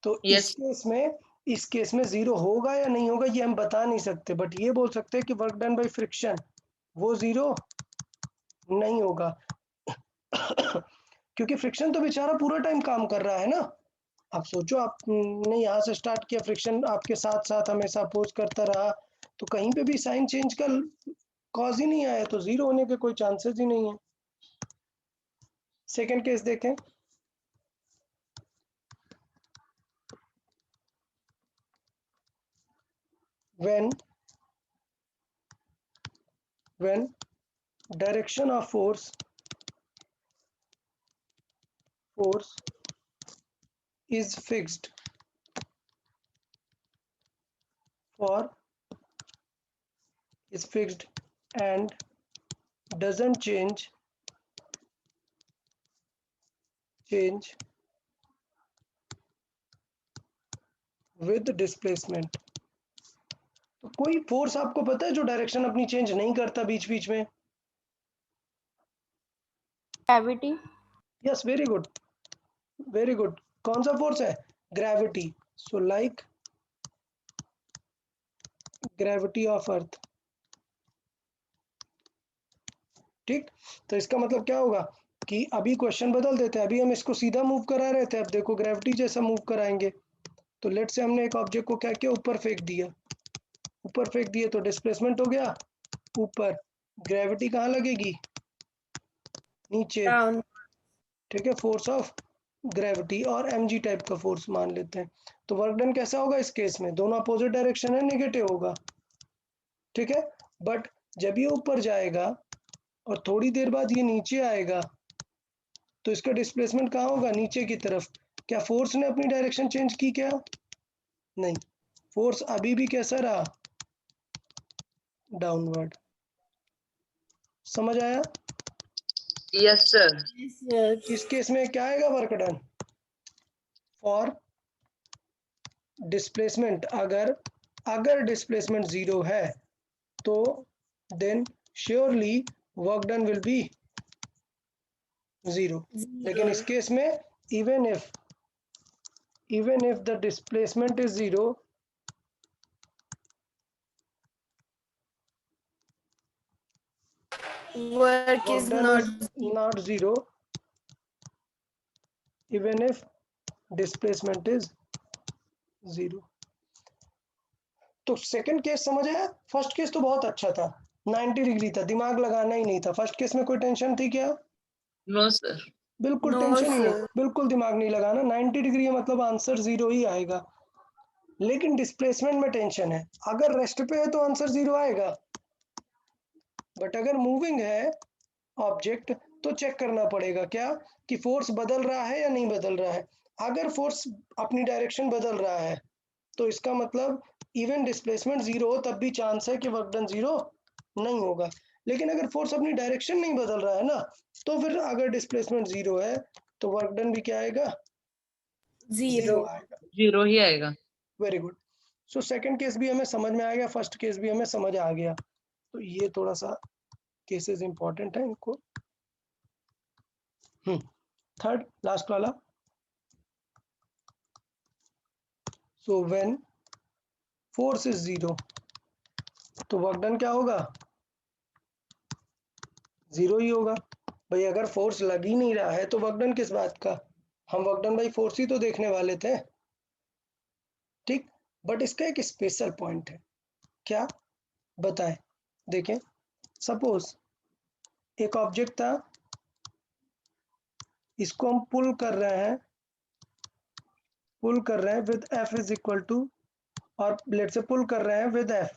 तो Yes. इस केस में 0 होगा या नहीं होगा ये हम बता नहीं सकते, बट ये बोल सकते हैं कि वर्क डन बाय फ्रिक्शन वो 0 नहीं होगा क्योंकि फ्रिक्शन तो बेचारा पूरा टाइम काम कर रहा है ना। आप सोचो, आपने यहाँ से स्टार्ट किया, फ्रिक्शन आपके साथ साथ हमेशा अपोज करता रहा, तो कहीं पे भी साइन चेंज का कॉज ही नहीं आया, तो 0 होने के कोई चांसेस ही नहीं है। सेकंड केस देखें। when direction of force is fixed and doesn't change with displacement। तो कोई फोर्स आपको पता है जो डायरेक्शन अपनी चेंज नहीं करता बीच बीच में? Gravity. Yes, very good very good. कौन सा फोर्स है? Gravity. So like gravity of earth. ठीक, तो इसका मतलब क्या होगा कि अभी क्वेश्चन बदल देते हैं। अभी हम इसको सीधा मूव करा रहे थे, अब देखो ग्रेविटी जैसा मूव कराएंगे। तो लेट से हमने एक ऑब्जेक्ट को क्या किया, ऊपर फेंक दिया। ऊपर फेंक दिए तो डिस्प्लेसमेंट हो गया ऊपर, ग्रेविटी कहाँ लगेगी? नीचे। डाउन। ठीक है, फोर्स ऑफ ग्रेविटी और mg टाइप का फोर्स मान लेते हैं। तो वर्क डन कैसा होगा इस केस में? दोनों अपोजिट डायरेक्शन है, नेगेटिव होगा। ठीक है, बट जब ये ऊपर जाएगा और थोड़ी देर बाद ये नीचे आएगा तो इसका डिस्प्लेसमेंट कहाँ होगा? नीचे की तरफ। क्या फोर्स ने अपनी डायरेक्शन चेंज की क्या? नहीं, फोर्स अभी भी कैसा रहा? डाउनवर्ड। समझ आया? Yes, sir. Yes sir. इस केस में क्या आएगा वर्क डन फॉर डिस्प्लेसमेंट? अगर डिस्प्लेसमेंट 0 है तो then surely work done will be 0। लेकिन इस केस में even if the displacement is 0, work work is done not. is not 0 even if displacement is 0। तो सेकंड केस समझ आया? फर्स्ट केस तो बहुत अच्छा था, 90 डिग्री था, दिमाग लगाना ही नहीं था। फर्स्ट केस में कोई टेंशन थी क्या? No, sir. बिल्कुल नो टेंशन ही नहीं, सर। बिल्कुल दिमाग नहीं लगाना। 90 डिग्री है मतलब आंसर 0 ही आएगा। लेकिन डिस्प्लेसमेंट में टेंशन है, अगर रेस्ट पे है तो आंसर 0 आएगा, बट अगर मूविंग है ऑब्जेक्ट तो चेक करना पड़ेगा क्या कि फोर्स बदल रहा है या नहीं बदल रहा है। अगर फोर्स अपनी डायरेक्शन बदल रहा है तो इसका मतलब इवन डिस्प्लेसमेंट 0 हो तब भी चांस है कि वर्क डन 0 नहीं होगा। लेकिन अगर फोर्स अपनी डायरेक्शन नहीं बदल रहा है ना, तो फिर अगर डिस्प्लेसमेंट 0 है तो वर्क डन भी क्या आएगा? 0 आएगा। 0 ही आएगा। Very good. So second case भी हमें समझ में आ गया, फर्स्ट केस भी हमें समझ आ गया। तो ये थोड़ा सा केसेस इंपॉर्टेंट है इनको। थर्ड लास्ट वाला। सो व्हेन फोर्स इज 0 तो वर्क डन क्या होगा? 0 ही होगा। भाई अगर फोर्स लग ही नहीं रहा है तो वर्क डन किस बात का? हम वर्क डन बाई फोर्स ही तो देखने वाले थे। ठीक, बट इसका एक स्पेशल पॉइंट है। क्या? बताएं। देखें, सपोज एक ऑब्जेक्ट था, इसको हम पुल कर रहे हैं with F is equal to, और लेट से पुल कर रहे हैं विद F।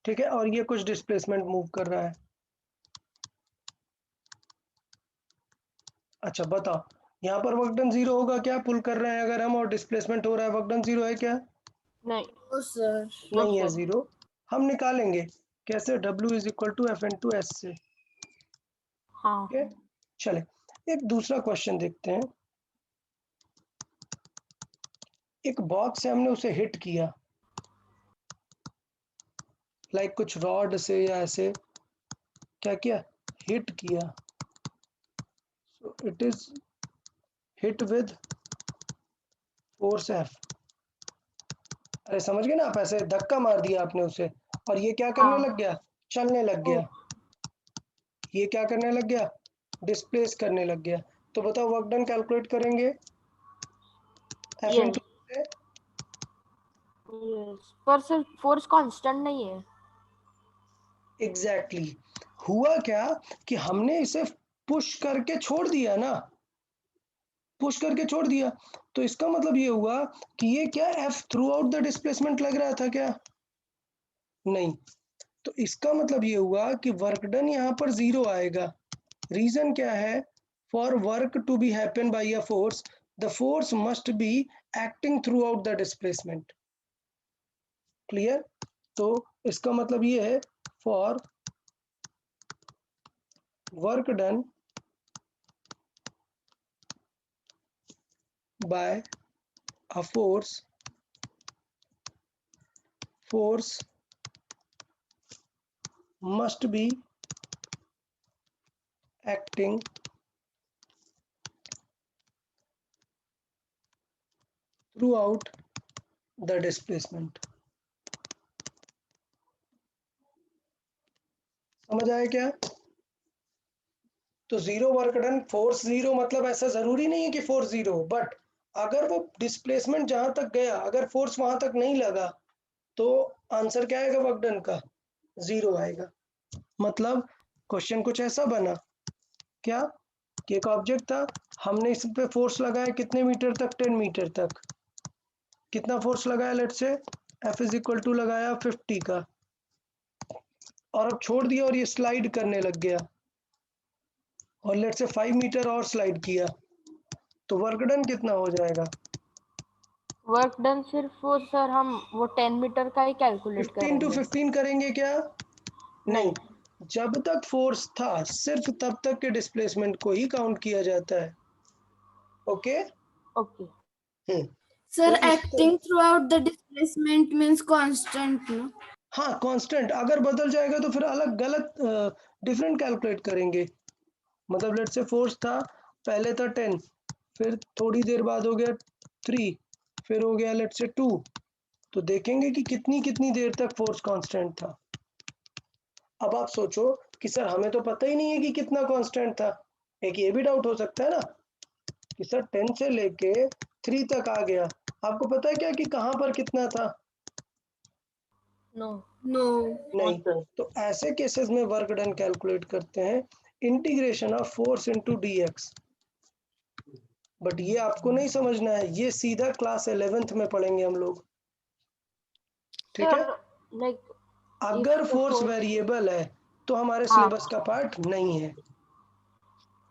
ठीक है, और ये कुछ डिस्प्लेसमेंट मूव कर रहा है। अच्छा बताओ, यहाँ पर वर्क डन 0 होगा क्या? पुल कर रहे हैं अगर हम और डिस्प्लेसमेंट हो रहा है, वर्क डन 0 है क्या? नहीं। No sir. नहीं है sir. 0। हम निकालेंगे कैसे? W is equal to F/S से। हाँ। ओके, चले एक दूसरा क्वेश्चन देखते हैं। एक बॉक्स से हमने उसे हिट किया, लाइक कुछ रॉड से या ऐसे क्या किया, हिट किया, so it is hit with force F। अरे समझ गए ना आप, ऐसे धक्का मार दिया आपने उसे और ये क्या करने हाँ। लग गया, चलने लग गया, ये क्या करने लग गया, डिस्प्लेस करने लग गया। तो बताओ वर्क डन कैलकुलेट करेंगे F Yes. इनटू से, यस, पर सिर्फ फोर्स कांस्टेंट नहीं है। एग्जैक्टली हुआ क्या कि हमने इसे पुश करके छोड़ दिया ना, पुश करके छोड़ दिया, तो इसका मतलब ये हुआ कि ये क्या F through out the displacement लग रहा था क्या, नहीं। तो इसका मतलब ये हुआ कि वर्क डन यहाँ पर 0 आएगा। रीजन क्या है, for work to be happen by a force the force must be acting throughout the displacement. Clear, तो इसका मतलब ये है for work done by a force must be acting throughout the displacement। समझ आया क्या, तो 0 वर्क डन, फोर्स 0 मतलब ऐसा जरूरी नहीं है कि फोर्स 0, बट अगर वो डिस्प्लेसमेंट जहां तक गया अगर फोर्स वहां तक नहीं लगा तो आंसर क्या आएगा वर्क डन का, 0 आएगा। मतलब क्वेश्चन कुछ ऐसा बना क्या कि एक ऑब्जेक्ट था, हमने इस पे फोर्स लगाया कितने मीटर तक, 10 मीटर तक, कितना फोर्स लगाया, लेट से F इज इक्वल टू लगाया 50 का, और अब छोड़ दिया और ये स्लाइड करने लग गया, और लेट से 5 मीटर और स्लाइड किया, तो वर्क डन कितना हो जाएगा, वर्क डन सिर्फ वो सर हम वो 10 मीटर का ही कैलकुलेट 15 टू करेंगे। 15 करेंगे क्या, नहीं, नहीं। जब तक फोर्स था सिर्फ तब तक के डिस्प्लेसमेंट को ही काउंट किया जाता है। Okay, okay. सर तो acting throughout the displacement means constant ना। हाँ कांस्टेंट, अगर बदल जाएगा तो फिर अलग गलत डिफरेंट कैलकुलेट करेंगे। मतलब लेट से फोर्स था, पहले था 10, फिर थोड़ी देर बाद हो गया 3, फिर हो गया लेट से 2, तो देखेंगे कि कितनी कितनी देर तक फोर्स कांस्टेंट था। अब आप सोचो कि सर हमें तो पता ही नहीं है कि कितना कांस्टेंट था, एक ये भी डाउट हो सकता है ना कि सर 10 से लेके 3 तक आ गया, आपको पता है क्या कि कहाँ पर कितना था, नो। नो। नहीं। तो ऐसे केसेस में वर्क डन कैलकुलेट करते हैं integration of force into dx, but ये आपको नहीं समझना है, ये सीधा क्लास 11th में पढ़ेंगे हम लोग, ठीक है। सर लाइक अगर if the force force- variable है तो हमारे हाँ। सिलेबस का पार्ट नहीं है,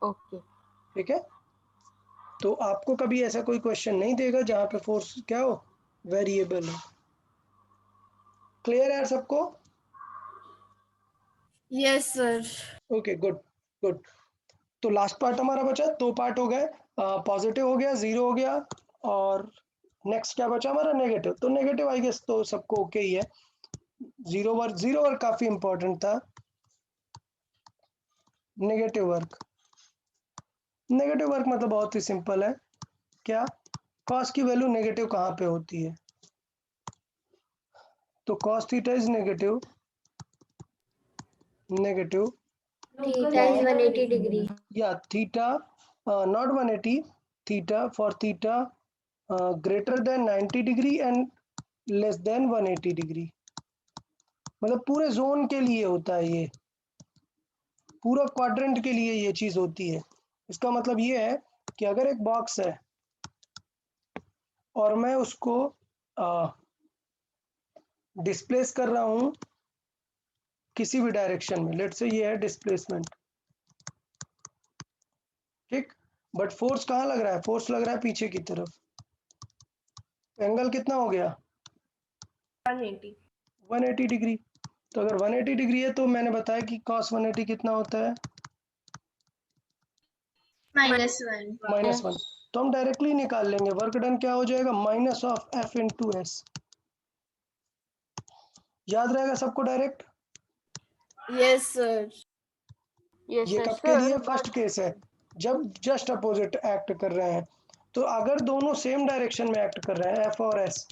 ओके। ठीक है। तो आपको कभी ऐसा कोई क्वेश्चन नहीं देगा जहां पे फोर्स क्या हो, वेरिएबल हो। क्लियर है सबको, yes sir. Okay good good. तो लास्ट पार्ट हमारा बचा, 2 पार्ट हो गए, पॉजिटिव हो गया, 0 हो गया, और नेक्स्ट क्या बचा हमारा, नेगेटिव। तो नेगेटिव आई गेस तो सबको ओके ही है, 0 वर्क काफी इंपॉर्टेंट था। नेगेटिव वर्क मतलब बहुत ही सिंपल है, क्या, कॉस की वैल्यू नेगेटिव कहाँ पे होती है, तो cos theta is negative theta is 180 degree. या theta not 180, theta for theta greater than 90 degree and less than 180 degree, मतलब पूरे जोन के लिए होता है ये, पूरा क्वाड्रेंट के लिए ये चीज होती है। इसका मतलब ये है कि अगर एक बॉक्स है और मैं उसको डिस्प्लेस कर रहा हूं किसी भी डायरेक्शन में, लेट से ये है डिस्प्लेसमेंट, ठीक, बट फोर्स कहाँ लग रहा है, फोर्स लग रहा है पीछे की तरफ, एंगल कितना हो गया 180। 180 डिग्री। तो अगर 180 डिग्री है तो मैंने बताया कि cos 180 कितना होता है, -1. -1, तो हम डायरेक्टली निकाल लेंगे, वर्क डन क्या हो जाएगा, minus of F into S. याद रहेगा सबको डायरेक्ट, यस सर। Yes, ये yes, कब के sir. लिए फर्स्ट केस है, जब जस्ट अपोजिट एक्ट कर रहे हैं। तो अगर दोनों सेम डायरेक्शन में एक्ट कर रहे हैं एफ और एस,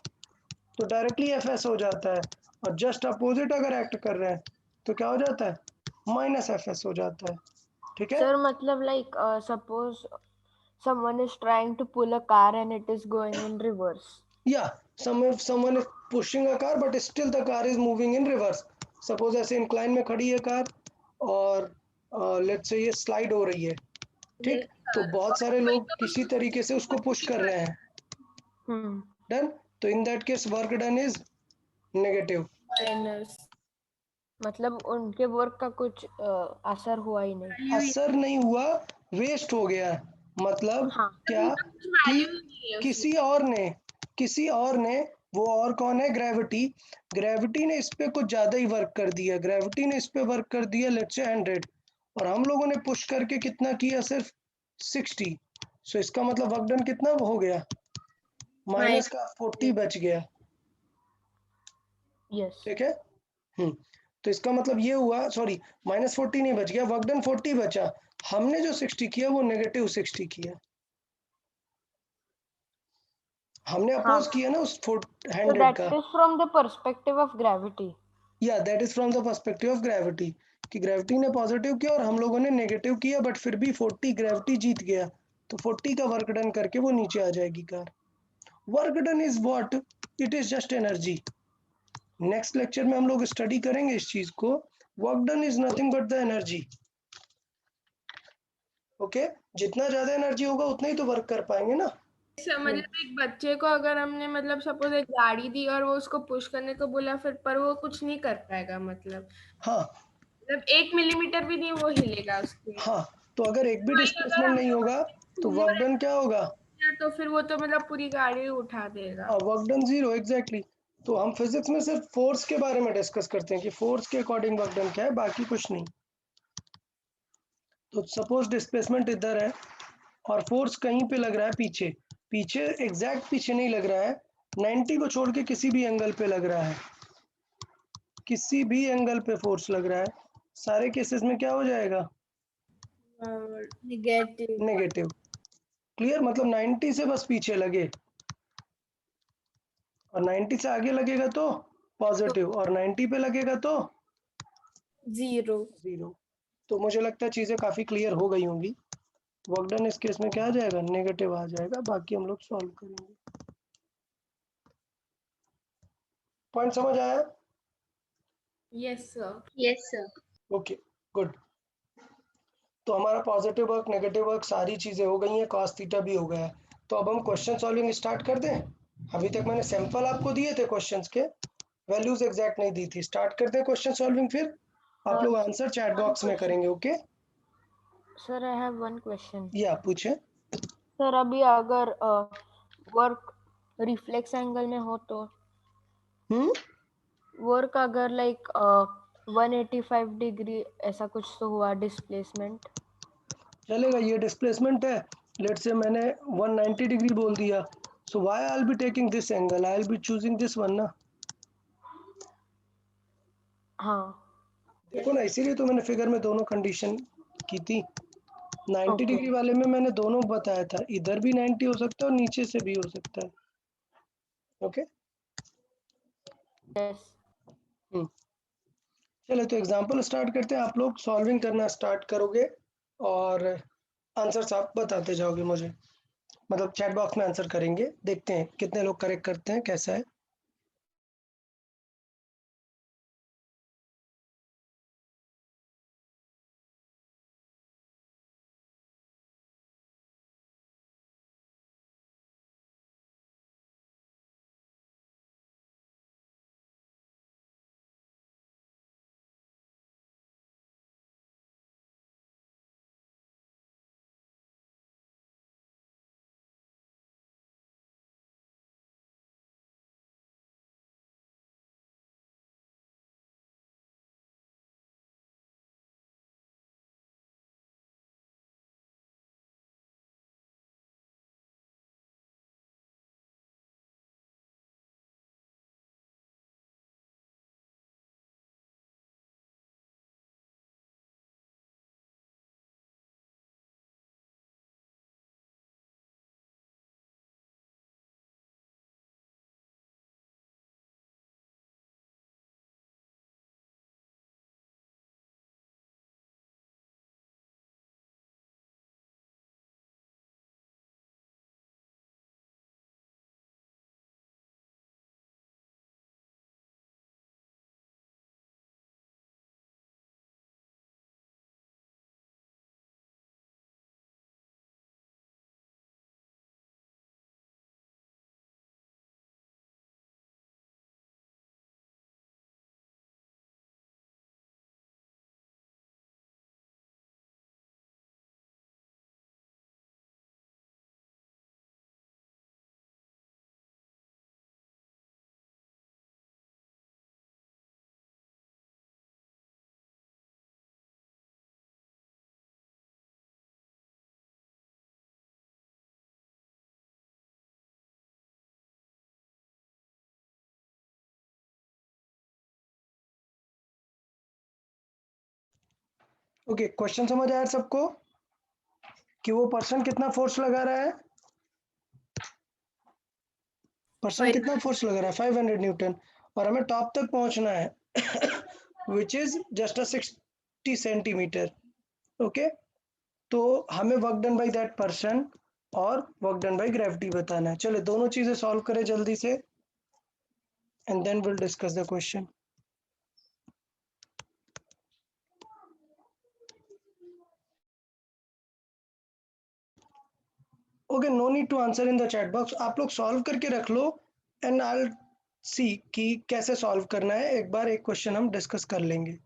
तो डायरेक्टली एफ एस हो जाता है, और जस्ट अपोजिट अगर एक्ट कर रहे हैं तो क्या हो जाता है, माइनस एफ एस हो जाता है। ठीक है, Sir, मतलब like suppose someone is trying to pull a car and it is going in reverse. या someone is pushing a car but still the car is moving in reverse. Suppose ऐसे incline में खड़ी है car, और let's say ये slide हो रही है, ठीक, तो बहुत सारे लोग किसी तरीके से उसको पुश कर रहे हैं, Hmm. डन, तो in that case work done is negative. Minus. मतलब उनके वर्क का कुछ असर हुआ ही नहीं। असर नहीं हुआ, वेस्ट हो गया। मतलब हाँ। क्या कि किसी और ने वो और कौन है, ग्रेविटी, ग्रेविटी ने इस पे कुछ ज्यादा ही वर्क कर दिया, ग्रेविटी ने इस पे वर्क कर दिया लेट्स से 100, और हम लोगों ने पुश करके कितना किया, सिर्फ 60। सो इसका मतलब वर्क डन कितना हो गया, माइनस का 40 बच गया। यस। ठीक है, तो इसका मतलब ये हुआ, सॉरी माइनस 40 नहीं बच गया, वर्क डन 40 बचा, हमने जो 60 किया वो नेगेटिव 60 किया, हमने अपोज किया ना उस 100 दैट का। Is from the perspective of gravity. या that is from the perspective of gravity, कि ग्रेविटी ने पॉजिटिव किया और हम लोगों ने नेगेटिव किया, बट फिर भी 40 ग्रेविटी जीत गया, तो 40 का वर्क डन करके वो नीचे आ जाएगी car. Work done is what, it is just energy. Next lecture में हम लोग स्टडी करेंगे इस चीज को, work done is nothing but the energy. Okay, जितना ज्यादा एनर्जी होगा उतना ही तो वर्क कर पाएंगे ना। मतलब एक बच्चे को अगर हमने मतलब सपोज एक गाड़ी दी और वो उसको पुश करने को बोला फिर, पर वो कुछ नहीं कर पाएगा, मतलब हाँ 1 मिलीमीटर भी नहीं वो हिलेगा उसके। हाँ, तो अगर एक भी वही अगर डिस्प्लेसमेंट हम नहीं होगा तो घूमने वर्क वाले डन क्या होगा, तो फिर वो तो मतलब पूरी गाड़ी उठा देगा। Work done zero, exactly. तो हम फिजिक्स में सिर्फ फोर्स के बारे में डिस्कस करते हैं कि फोर्स के अकॉर्डिंग वर्क डन क्या है, बाकी कुछ नहीं। तो सपोज डिस्प्लेसमेंट इधर है और फोर्स कहीं पे लग रहा है, पीछे पीछे एग्जैक्ट पीछे नहीं लग रहा है, 90 को छोड़ के किसी भी एंगल पे लग रहा है, किसी भी एंगल पे फोर्स लग रहा है, सारे केसेस में क्या हो जाएगा, नेगेटिव। नेगेटिव। क्लियर, मतलब 90 से बस पीछे लगे और 90 से आगे लगेगा तो पॉजिटिव, और 90 पे लगेगा तो जीरो। जीरो। तो मुझे लगता है चीजें काफी क्लियर हो गई होंगी। वर्क डन इस केस में क्या आ जाएगा, नेगेटिव आ जाएगा, बाकी हम लोग सॉल्व करेंगे। पॉइंट समझ आया? Yes sir. Yes, sir. Okay, good. तो हमारा पॉजिटिव वर्क, नेगेटिव वर्क, सारी चीजें हो गई हैं, कॉस थीटा भी हो गया है। तो अब हम क्वेश्चन सॉल्विंग स्टार्ट कर दें। अभी तक मैंने सैंपल आपको दिए थे क्वेश्चंस के, वैल्यूज एग्जैक्ट नहीं दी थी। स्टार्ट कर दें क्वेश्चन सॉल्विंग, फिर आप लोग आंसर चैट बॉक्स में करेंगे। Okay sir I have one question. ये आप पूछें। सर अभी अगर वर्क रिफ्लेक्स एंगल में हो तो वर्क अगर लाइक 185 डिग्री ऐसा कुछ तो हुआ डिस्प्लेसमेंट। चलेगा, ये डिस्प्लेसमेंट है, लेट से मैंने 190 डिग्री बोल दिया, so why I will be taking this angle, I will be choosing this one ना। हाँ। देखो ना, इसीलिए तो मैंने फिगर में दोनों कंडीशन की थी। 90 डिग्री वाले में मैंने दोनों बताया था, इधर भी 90 हो सकता है और नीचे से भी हो सकता है। Okay yes. चलो तो एग्जांपल स्टार्ट करते हैं। आप लोग सॉल्विंग करना स्टार्ट करोगे और आंसर्स आप बताते जाओगे मुझे, मतलब चैट बॉक्स में आंसर करेंगे, देखते हैं कितने लोग करेक्ट करते हैं, कैसा है। ओके, क्वेश्चन समझ आया सबको कि वो पर्सन कितना फोर्स लगा रहा है? पर्सन कितना फोर्स लगा रहा है? 500 न्यूटन, और हमें टॉप तक पहुंचना है which is just a 60 centimetre. Okay, तो हमें work done by that person और वर्क डन बाय ग्रेविटी बताना है। चलो दोनों चीजें सॉल्व करें जल्दी से, and then will discuss the question. Okay, no need to answer in the chat box, आप लोग सॉल्व करके रख लो एंड आई विल सी कि कैसे सॉल्व करना है। एक बार एक क्वेश्चन हम डिस्कस कर लेंगे।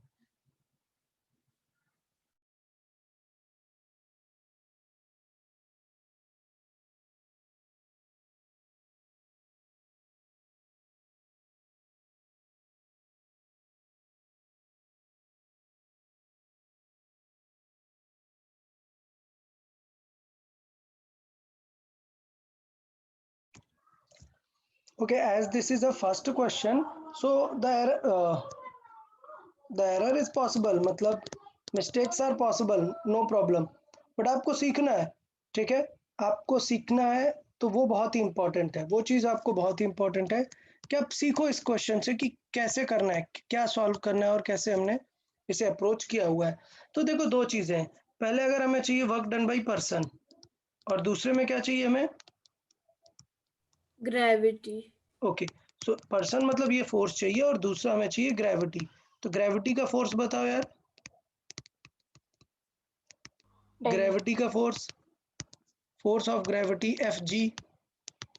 Okay, as this is the first question, so the error is possible, मतलब mistakes are possible, no problem, but आपको सीखना है, ठीक है? आपको सीखना है, तो वो बहुत ही important है, वो चीज़ आपको बहुत ही important है कि आप सीखो इस क्वेश्चन से कि कैसे करना है, क्या सॉल्व करना है और कैसे हमने इसे अप्रोच किया हुआ है। तो देखो दो चीज़ें हैं, पहले अगर हमें चाहिए वर्क डन बाई पर्सन, और दूसरे में क्या चाहिए हमें? ग्रेविटी। ओके, सो पर्सन मतलब ये फोर्स चाहिए और दूसरा हमें चाहिए ग्रेविटी। तो ग्रेविटी का फोर्स बताओ यार, 10 ग्रेविटी का force, force of gravity F G,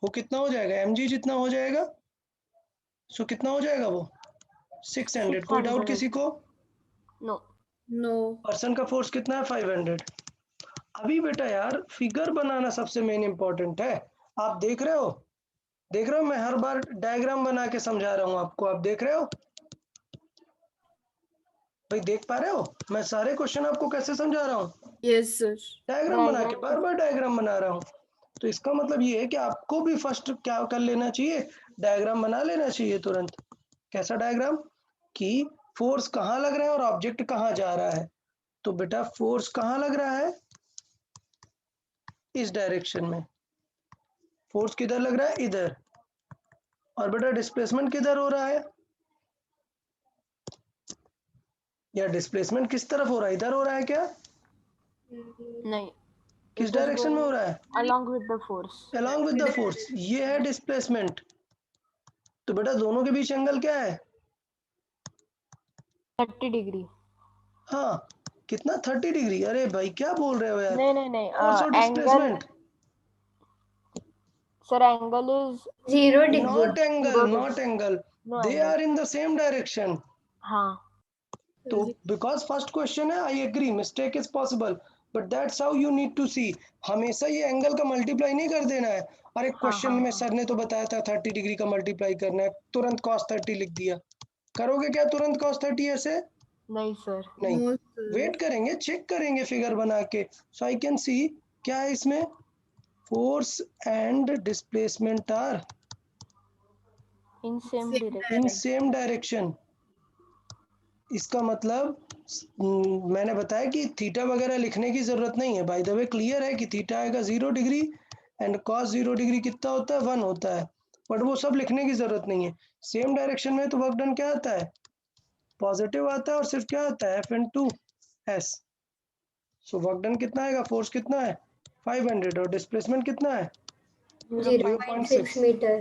वो कितना हो जाएगा? एम जी जितना हो जाएगा। सो कितना हो जाएगा वो? 600। कोई डाउट 600 किसी को? No no. पर्सन का फोर्स कितना है? 500। अभी बेटा यार फिगर बनाना सबसे मेन इंपॉर्टेंट है। आप देख रहे हो, देख रहे हो, मैं हर बार डायग्राम बना के समझा रहा हूँ आपको, आप देख रहे हो भाई? देख पा रहे हो मैं सारे क्वेश्चन आपको कैसे समझा रहा हूँ? Yes sir. डायग्राम बना के, डायग्राम बार बार डायग्राम बना रहा हूँ। तो इसका मतलब ये है कि आपको भी फर्स्ट क्या कर लेना चाहिए? डायग्राम बना लेना चाहिए तुरंत। कैसा डायग्राम? कि फोर्स कहाँ लग रहा है और ऑब्जेक्ट कहाँ जा रहा है। तो बेटा फोर्स कहाँ लग रहा है? इस डायरेक्शन में। फोर्स किधर लग रहा है? इधर। और बेटा डिस्प्लेसमेंट किधर हो रहा है? या डिस्प्लेसमेंट किस तरफ हो रहा है? इधर हो रहा है क्या? नहीं, किस डायरेक्शन में हो रहा है? along with the force। along with the force, ये है डिस्प्लेसमेंट। तो बेटा दोनों के बीच एंगल क्या है? 30 डिग्री। हाँ, कितना? 30 डिग्री। अरे भाई क्या बोल रहे हो यार? नहीं फोर्स और angle displacement. Sir angle is 0 degree. Not angle, Zero not degree. Angle, No they angle. Are in the same direction. हाँ तो बिकॉज फर्स्ट क्वेश्चन है, I agree mistake is possible, but that's how you need to see. हमेशा ये angle का multiply नहीं कर देना है। और एक क्वेश्चन में सर ने तो बताया था 30 डिग्री का मल्टीप्लाई करना है, तुरंत cos 30 लिख दिया। करोगे क्या तुरंत cos 30 ऐसे? नहीं सर। नहीं, नो सर। वेट करेंगे, चेक करेंगे फिगर बना के। सो आई कैन सी क्या है इसमें? Force and displacement are in same in direction. Same direction. इसका मतलब मैंने बताया कि थीटा वगैरह लिखने की जरूरत नहीं है। बाय द वे क्लियर है कि थीटा आएगा 0 डिग्री एंड cos 0 डिग्री कितना होता है? 1 होता है। बट वो सब लिखने की जरूरत नहीं है। सेम डायरेक्शन में तो वर्क डन क्या आता है? पॉजिटिव आता है, और सिर्फ क्या आता है? F/2s। सो वर्क डन कितना आएगा? फोर्स कितना है? 500, और डिस्प्लेसमेंट कितना है? 0.6 meter.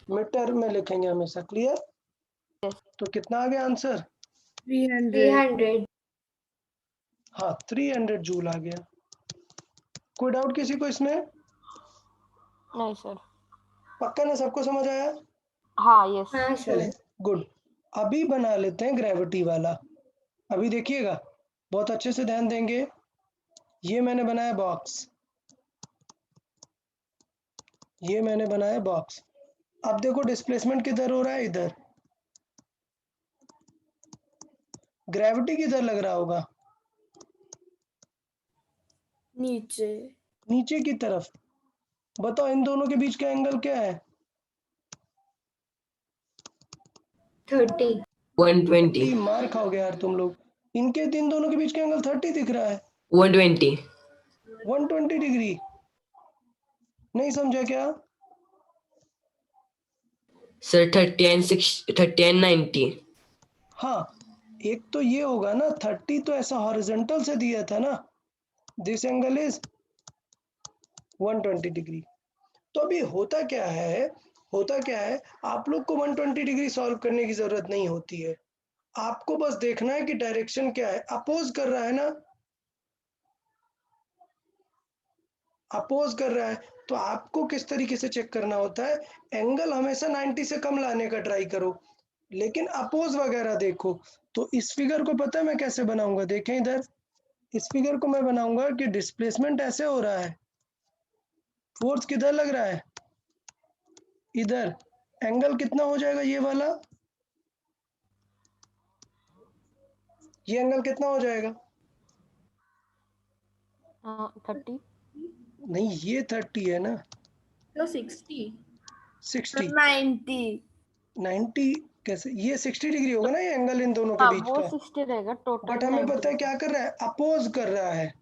मीटर में लिखेंगे हमेशा। क्लियर? तो कितना आ गया आंसर? 300। 300. हाँ, 300 जूल आ गया। कोई डाउट किसी को इसमें? नहीं सर। पक्का ना? सबको समझ आया? हाँ यस। हाँ चले, सर. गुड। अभी बना लेते हैं ग्रेविटी वाला। अभी देखिएगा, बहुत अच्छे से ध्यान देंगे। ये मैंने बनाया बॉक्स, ये मैंने बनाया बॉक्स। अब देखो डिस्प्लेसमेंट किधर हो रहा है? इधर। ग्रेविटी किधर लग रहा होगा? नीचे। नीचे की तरफ। बताओ इन दोनों के बीच का एंगल क्या है? 30. 120। मार खाओगे यार तुम लोग। इनके इन दोनों के बीच का एंगल 30 दिख रहा है, 120। 120 डिग्री। नहीं समझा क्या? Sir 30 and 90। हाँ, एक तो ये होगा ना, 30 तो ऐसा हॉरिजॉन्टल से दिया था ना, दिस एंगल इज 120 डिग्री। तो अभी होता क्या है, आप लोग को 120 डिग्री सॉल्व करने की जरूरत नहीं होती है, आपको बस देखना है कि डायरेक्शन क्या है। अपोज कर रहा है ना, अपोज कर रहा है, तो आपको किस तरीके से चेक करना होता है, एंगल हमेशा 90 से कम लाने का ट्राई करो, लेकिन अपोज वगैरह देखो। तो इस फिगर को पता है मैं कैसे बनाऊंगा, देखें इधर, इस फिगर को मैं बनाऊंगा कि डिस्प्लेसमेंट ऐसे हो रहा है, फोर्स किधर लग रहा है, इधर, एंगल कितना हो जाएगा ये वाला, ये एंगल कितना हो जाएगा, 30। नहीं ये 30 है ना, तो 60 60 90 90 कैसे, ये 60 डिग्री होगा ना ये एंगल इन दोनों के हाँ, बीच वो का, 60 रहेगा, टोटल बट हमें 90 पता है क्या कर रहा है, अपोज कर रहा है,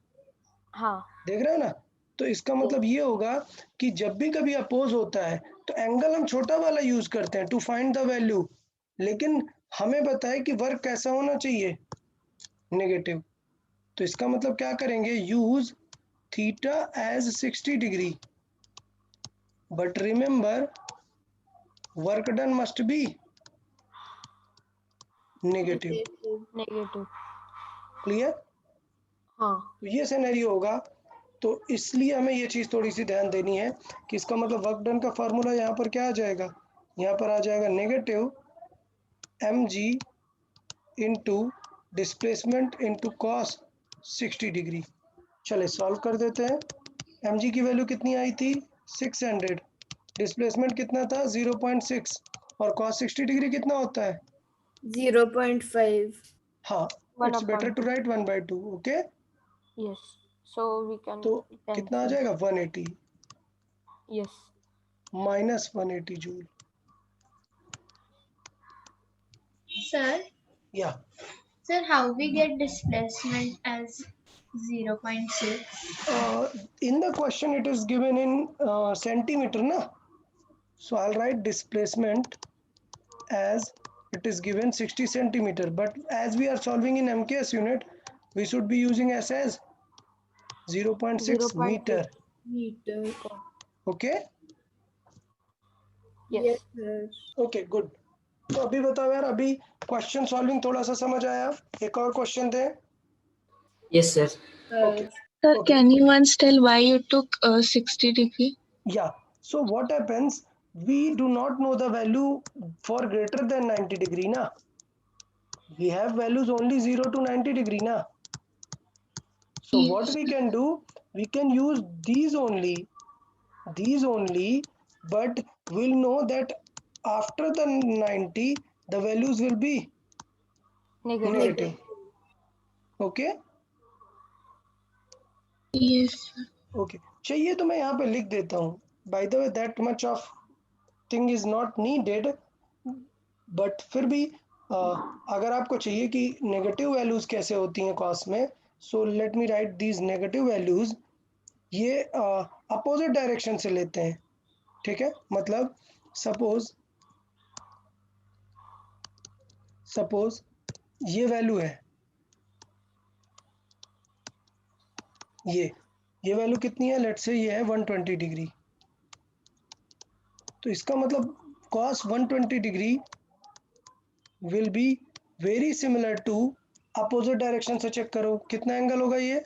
हाँ, देख रहे हो ना। तो इसका मतलब ये होगा कि जब भी कभी अपोज होता है तो एंगल हम छोटा वाला यूज करते हैं टू फाइंड द वैल्यू, लेकिन हमें पता है कि वर्क कैसा होना चाहिए, नेगेटिव। तो इसका मतलब क्या करेंगे, use theta as 60 degree, but remember work done must be negative. Negative. Clear? हाँ, तो ये सिनेरियो होगा, तो इसलिए हमें ये चीज़ थोड़ी सी ध्यान देनी है कि इसका मतलब वर्क डन का फार्मूला यहाँ पर क्या आ जाएगा, यहाँ पर आ जाएगा negative mg into displacement into cos 60 degree. चले सॉल्व कर देते हैं। mg की वैल्यू कितनी आई थी 600, डिस्प्लेसमेंट कितना था 0.6 और cos 60 डिग्री कितना होता है 0.5 हाँ, it's better to write 1/2। Okay, yes, so we can तो कितना आ cancel. जाएगा 180 Yes, माइनस 180 जूल। Sir, या how we get displacement as 0.6? in the question it is given in centimeter na, so I'll write displacement as it is given 60 centimeter, but as we are solving in MKS unit we should be using S as 0.6 meter. meter. Okay, yes, sir. okay good। तो अभी बताओ यार, अभी question solving थोड़ा सा समझ आया, एक और question they. Yes, sir. Okay. Sir, Okay. can you once tell why you took 60 degree? Yeah, so what happens, we do not know the value for greater than 90 degree na, we have values only 0 to 90 degree na, so what we can do, we can use these only, but we'll know that after the 90 the values will be negative. Okay, Yes, sir. okay, चाहिए तो मैं यहाँ पे लिख देता हूँ, by the way that much of thing is not needed, but फिर भी अगर आपको चाहिए कि नेगेटिव वैल्यूज कैसे होती हैं कॉस में, so let me right these negative values, ये अपोजिट डायरेक्शन से लेते हैं, ठीक है। मतलब सपोज ये वैल्यू है, ये वैल्यू कितनी है, लेट्स से ये है 120 डिग्री, तो इसका मतलब cos 120 degree will be very similar to, opposite direction से चेक करो कितना एंगल होगा ये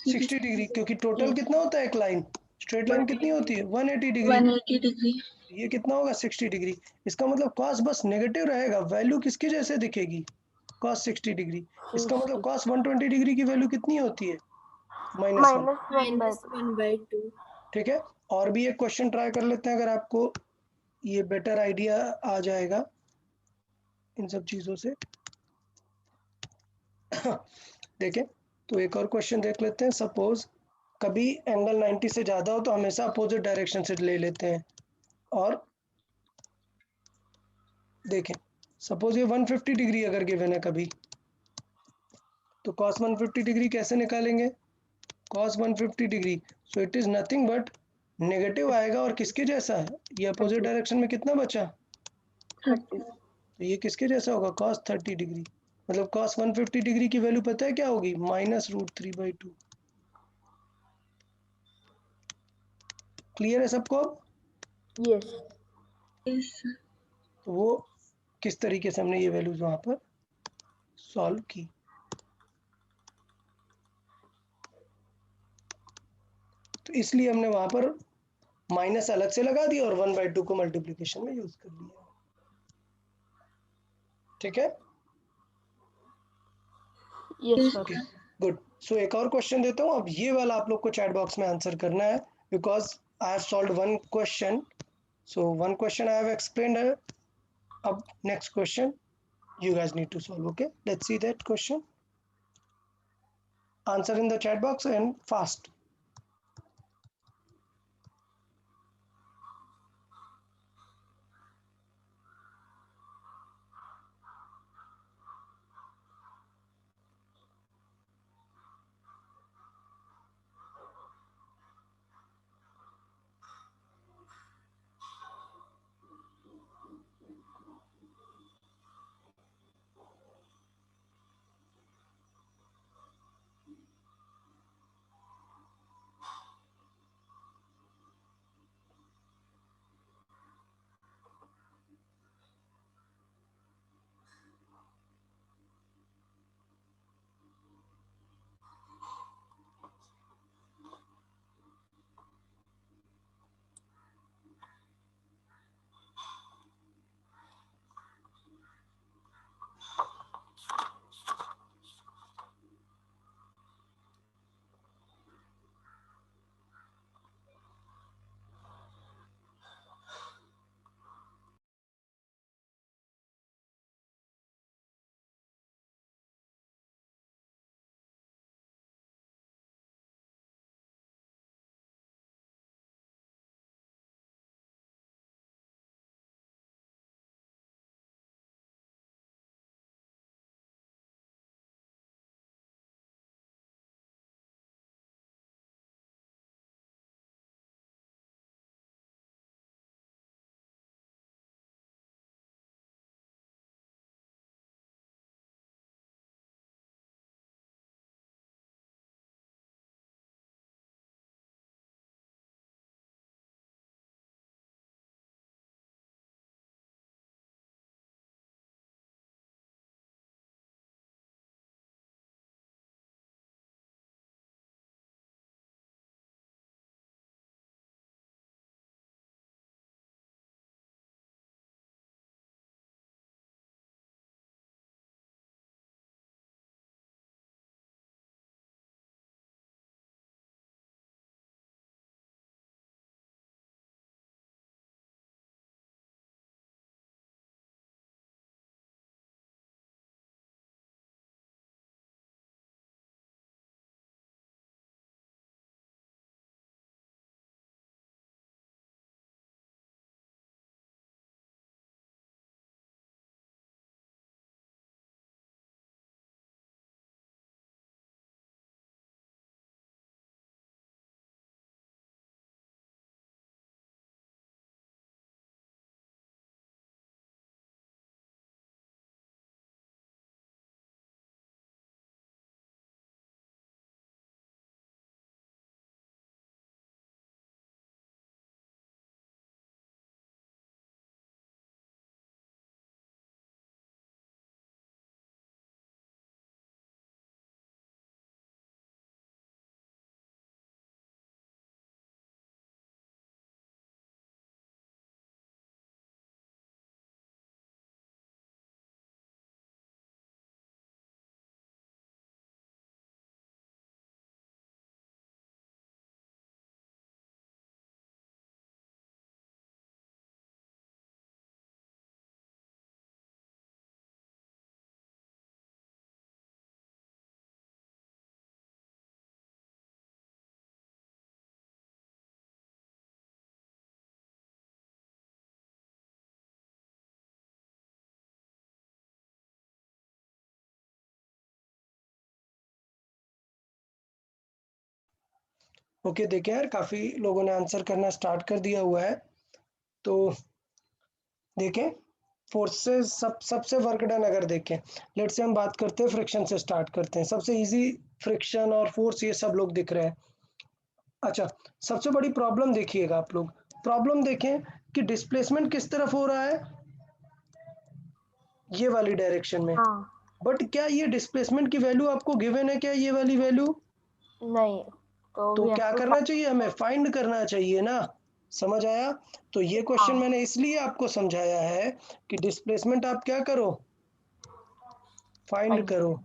60 डिग्री, क्योंकि टोटल कितना होता है एक लाइन, स्ट्रेट लाइन कितनी होती है 180 डिग्री, 180 degree. ये कितना होगा 60 डिग्री। इसका मतलब cos बस नेगेटिव रहेगा, वैल्यू किसके जैसे दिखेगी cos 60 डिग्री। इसका मतलब cos 120 डिग्री की वैल्यू कितनी होती है -1/2. -1/2. ठीक है, और भी एक क्वेश्चन ट्राई कर लेते हैं, अगर आपको ये बेटर आइडिया आ जाएगा इन सब चीज़ों से। देखें, तो एक और क्वेश्चन देख लेते हैं। सपोज कभी एंगल 90 से ज़्यादा हो तो हमेशा अपोजिट डायरेक्शन से ले लेते हैं, और देखें सपोज ये 150 डिग्री अगर गिवन है कभी, तो cos 150 डिग्री कैसे निकालेंगे? cos 150 degree, so it is nothing but negative आएगा और किसके जैसा है? ये अपोजिट डायरेक्शन में कितना बचा? 30। तो ये किसके जैसा होगा? cos 30 degree. मतलब cos 150 डिग्री की वैल्यू पता है क्या होगी? -√3/2। क्लियर है सबको? यस। Yes, sir. तो वो किस तरीके से हमने ये वैल्यूज वहां पर सॉल्व की। तो इसलिए हमने वहां पर माइनस अलग से लगा दिया और 1/2 को मल्टीप्लीकेशन में यूज कर लिया। ठीक है, यस ओके, सर। गुड। सो एक और क्वेश्चन देता हूँ, अब ये वाला आप लोग को चैट बॉक्स में आंसर करना है, because I have solved one question. So one question I have explained, अब next question you guys need to solve. Okay, let's see that question. Answer in the chat box and fast. Okay देखिए यार, काफी लोगों ने answer करना start कर दिया हुआ है। तो देखें फोर्स से सबसे वर्क डन अगर देखें, लेट्स से हम बात करते हैं फ्रिक्शन से स्टार्ट करते हैं। सबसे इजी फ्रिक्शन और फोर्स ये सब लोग दिख रहे हैं। अच्छा, सबसे बड़ी प्रॉब्लम देखिएगा आप लोग, प्रॉब्लम देखें कि डिस्प्लेसमेंट किस तरफ हो रहा है, ये वाली डायरेक्शन में। हाँ। बट क्या ये डिस्प्लेसमेंट की वैल्यू आपको गिवन है क्या, ये वाली वैल्यू? नहीं, तो we have क्या to करना find- चाहिए, हमें फाइंड करना चाहिए ना। समझ आया? तो ये क्वेश्चन हाँ। मैंने इसलिए आपको समझाया है कि डिस्प्लेसमेंट आप क्या करो, फाइंड Find. करो,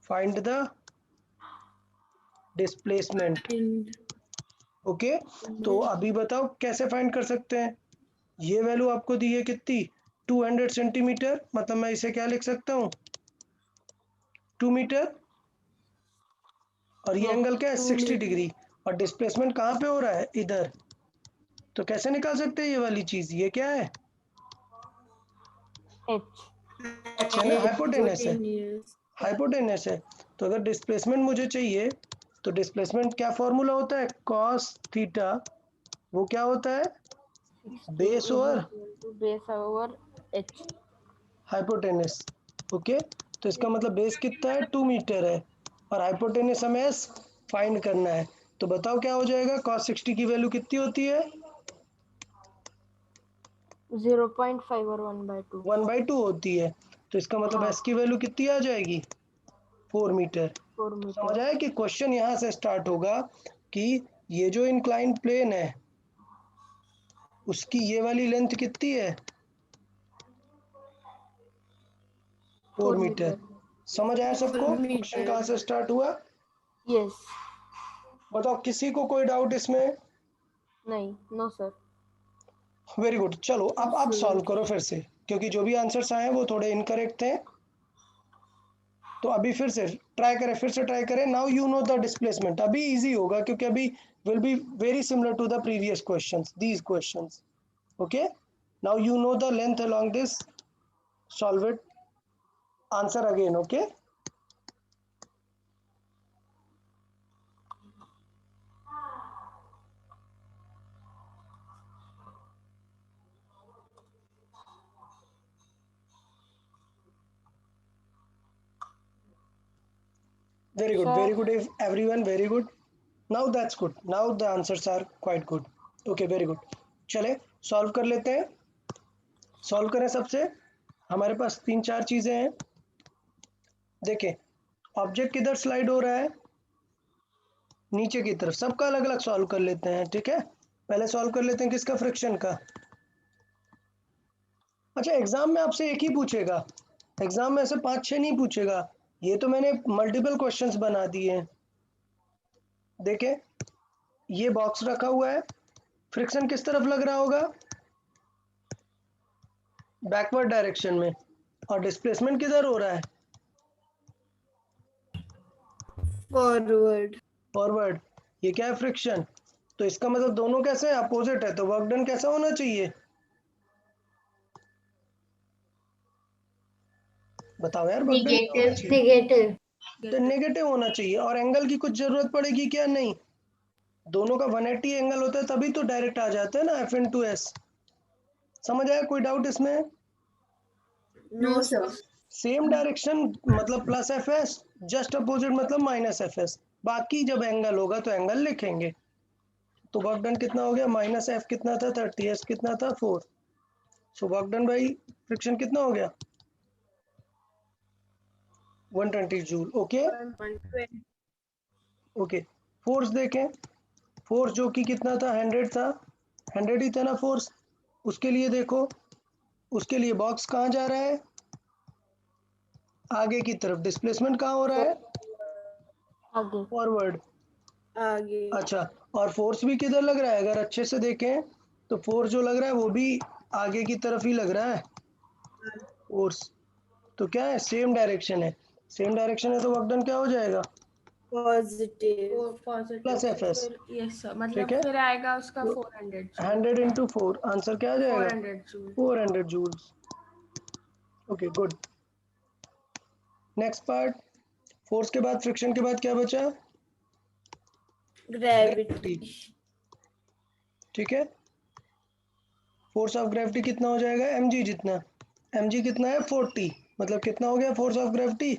फाइंड द डिस्प्लेसमेंट। ओके, तो अभी बताओ कैसे फाइंड कर सकते हैं। ये वैल्यू आपको दी है कितनी, 200 सेंटीमीटर, मतलब मैं इसे क्या लिख सकता हूँ, 2 मीटर, और ये एंगल क्या है, 60 डिग्री, और डिस्प्लेसमेंट कहाँ पे हो रहा है, इधर। तो कैसे निकाल सकते हैं ये वाली चीज, ये क्या है, H. एच है ना, हाइपोटेनस है, हाइपोटेनस है। तो अगर डिस्प्लेसमेंट मुझे चाहिए तो डिस्प्लेसमेंट क्या फॉर्मूला होता है, कॉस थीटा, वो क्या होता है, base over base over H. Hypotenuse. Okay, तो इसका मतलब बेस कितना है, 2 मीटर है, और हाइपोटेनस हमें एस फाइंड करना है। तो बताओ क्या हो जाएगा, cos 60 की वैल्यू कितनी होती है, 0.5 और 1/2. 1/2 होती है। तो इसका मतलब हाँ। एस की वैल्यू कितनी आ जाएगी, 4 मीटर। 4 समझ मीटर. आया कि क्वेश्चन यहाँ से स्टार्ट होगा कि ये जो इंक्लाइंड प्लेन है उसकी ये वाली लेंथ कितनी है, 4 मीटर। समझ आया सबको क्वेश्चन कहाँ से स्टार्ट हुआ? Yes. बताओ किसी को कोई डाउट इसमें? नहीं, नो सर. वेरी गुड, चलो अब आप सॉल्व करो फिर से, क्योंकि जो भी आंसर्स आए हैं वो थोड़े इनकरेक्ट थे। तो अभी फिर से ट्राई करें, फिर से ट्राई करें। Now you know the displacement, अभी इजी होगा क्योंकि अभी will be very similar to the previous questions, these questions. Okay, now you know the length along this, solve it, answer again. Okay, very good everyone, very good. Now that's good, now the answers are quite good. Okay, very good. चले solve कर लेते हैं। Solve करें, सबसे हमारे पास 3-4 चीजें हैं। देखें ऑब्जेक्ट किधर स्लाइड हो रहा है, नीचे की तरफ। सबका अलग अलग सॉल्व कर लेते हैं, ठीक है। पहले सॉल्व कर लेते हैं किसका, फ्रिक्शन का। अच्छा, एग्जाम में आपसे एक ही पूछेगा, एग्जाम में ऐसे 5-6 नहीं पूछेगा। ये तो मैंने मल्टीपल क्वेश्चंस बना दिए हैं। देखें ये बॉक्स रखा हुआ है, फ्रिक्शन किस तरफ लग रहा होगा, बैकवर्ड डायरेक्शन में, और डिस्प्लेसमेंट किधर हो रहा है, फॉरवर्ड। फॉरवर्ड। ये क्या है, फ्रिक्शन। तो इसका मतलब दोनों कैसे हैं, अपोजिट है। तो वर्क डन कैसा होना चाहिए, बताओ यार, वर्क डन क्या होना चाहिए, नेगेटिव. तो नेगेटिव होना चाहिए। और एंगल की कुछ जरूरत पड़ेगी क्या, नहीं, दोनों का 180 एंगल होता है तभी तो डायरेक्ट आ जाता है ना, F/S। समझ आया, कोई डाउट इसमें? No, sir. सेम डायरेक्शन मतलब प्लस FS, जस्ट अपोजिट मतलब माइनस FS। बाकी जब एंगल होगा तो एंगल लिखेंगे। तो वर्क डन कितना हो गया, -F कितना था 30, S कितना था 4। सो वर्क डन बाई फ्रिक्शन कितना हो गया, 120 जूल। ओके ओके, फोर्स देखें, फोर्स जो कि कितना था, 100 था, 100 ही था ना फोर्स। उसके लिए देखो, उसके लिए बॉक्स कहाँ जा रहा है, आगे की तरफ। डिस्प्लेसमेंट कहाँ हो रहा है, आगे. फॉरवर्ड। आगे। अच्छा, और फोर्स भी किधर लग रहा है, अगर अच्छे से देखें तो फोर्स जो लग रहा है वो भी आगे की तरफ ही लग रहा है फोर्स। तो क्या है, सेम डायरेक्शन है, सेम डायरेक्शन है, तो वर्क डन क्या हो जाएगा, positive. Plus FS। Yes sir, मतलब ठीक है, फिर आएगा उसका तो 400 100 into 4, आंसर क्या आ जाएगा, 400 joule. 400 joules. Okay good. Next part, force के बाद फ्रिक्शन के बाद क्या बचा, ग्रेविटी। ठीक है, फोर्स ऑफ ग्रेविटी कितना हो जाएगा, mg जितना, mg कितना है 40, मतलब कितना हो गया force of gravity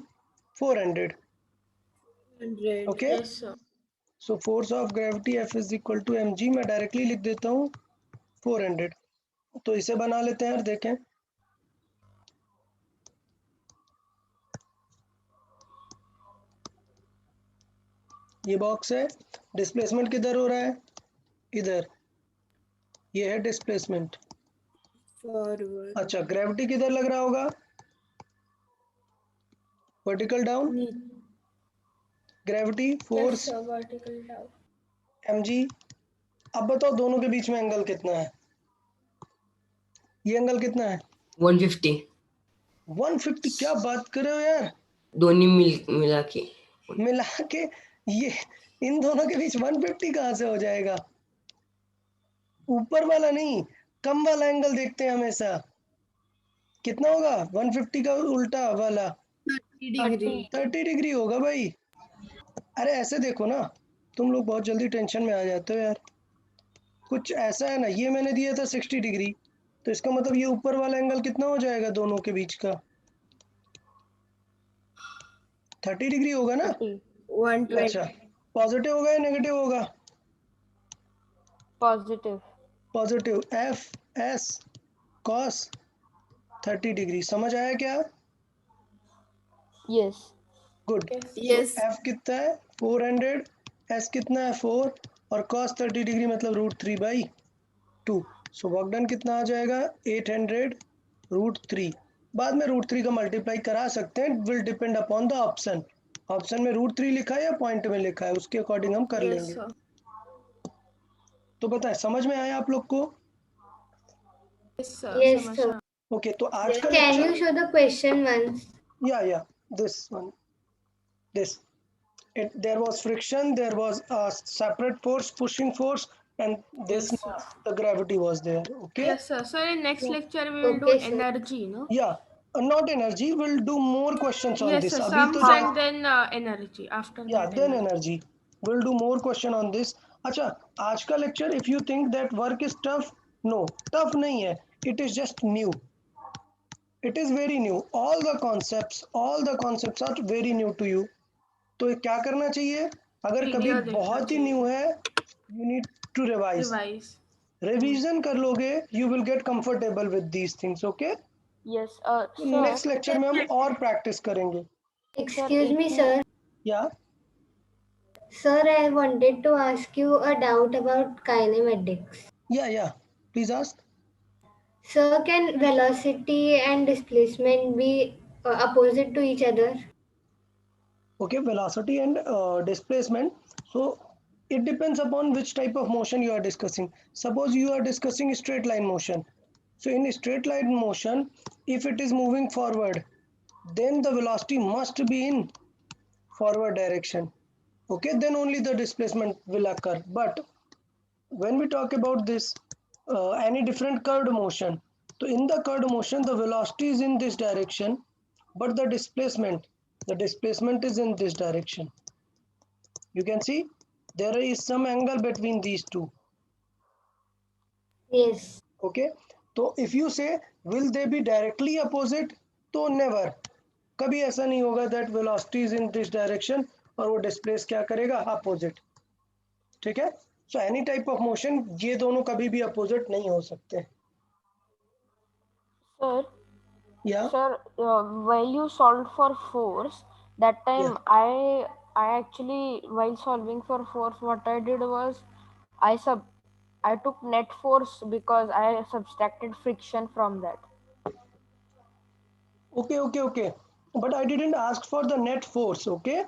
400। 100। Okay, yes sir. So force of gravity F is equal to mg, मैं डायरेक्टली लिख देता हूँ 400। तो इसे बना लेते हैं, देखें ये बॉक्स है, डिस्प्लेसमेंट किधर हो रहा है, इधर, ये है डिस्प्लेसमेंट। फॉरवर्ड। अच्छा, ग्रेविटी किधर लग रहा होगा, vertical down, gravity force vertical down. mg। अब बताओ दोनों के बीच में एंगल कितना है, ये एंगल कितना है 150 150। क्या बात कर रहे हो यार, दोनों मिला के। मिला के ये इन दोनों के बीच 150 कहाँ से हो जाएगा, ऊपर वाला नहीं, कम वाला एंगल देखते हैं हमेशा। कितना होगा 150 का उल्टा वाला 30 डिग्री होगा भाई। अरे ऐसे देखो ना, तुम लोग बहुत जल्दी टेंशन में आ जाते हो यार। कुछ ऐसा है ना, ये मैंने दिया था 60 डिग्री, तो इसका मतलब ये ऊपर वाला एंगल कितना हो जाएगा दोनों के बीच का, 30 डिग्री होगा ना। 120। अच्छा, पॉजिटिव होगा या नेगेटिव होगा, positive. Positive, F S cos 30 degree, समझ आया क्या, यस। गुड। यस। एफ कितना है 400, एस कितना है 4, और कॉस 30 डिग्री मतलब √3/2। सो वर्क डन कितना आ जाएगा 800 √3। बाद में √3 का मल्टीप्लाई करा सकते हैं, will depend upon the option. Option में √3 लिखा है या पॉइंट में लिखा है, उसके अकॉर्डिंग हम कर लेंगे। तो बताएं, समझ में आया आप लोग को। Yes, sir. ओके, तो आज का Can you lecture, show the question once? या this one, this there was friction, there was a separate force, pushing force, and this Yes, sir. the gravity was there. Okay, Yes, sir. So in next lecture we will do Okay, sir. energy, no? yeah, not energy, we'll do more questions on Yes, this sir. abhi Sums to and then energy. After yeah, that, then energy. energy, we'll do more question on this. अच्छा, आज का lecture, if you think that work is tough, no, tough नहीं है, it is just new, it is very new, all the concepts are very new to you. तो क्या करना चाहिए, अगर कभी Video देखना बहुत ही चाहिए। न्यू है, you need to revise, Revise. Revision कर लोगे, you will get comfortable with these things. Okay, yes next lecture में हम और प्रैक्टिस करेंगे। Excuse me, sir. या Sir, I wanted to ask you a doubt about kinematics. या please ask. Sir, can velocity and displacement be opposite to each other? Okay, velocity and displacement, so it depends upon which type of motion you are discussing. Suppose you are discussing straight line motion, so in straight line motion, if it is moving forward, then the velocity must be in forward direction. Okay, then only the displacement will occur. But when we talk about this any different curved motion, so in the curved motion the velocity is in this direction, but the displacement is in this direction. You can see there is some angle between these two. Yes. Okay, so if you say will they be directly opposite, तो never, कभी ऐसा नहीं होगा that velocity is in this direction और वो displace क्या करेगा opposite. ठीक है, so any type of motion ये दोनों कभी भी opposite नहीं हो सकते। Sir Yeah, sir while you solved for force that time, yeah. I actually, while solving for force, what I did was I took net force because I subtracted friction from that. Okay, but I didn't ask for the net force. Okay, you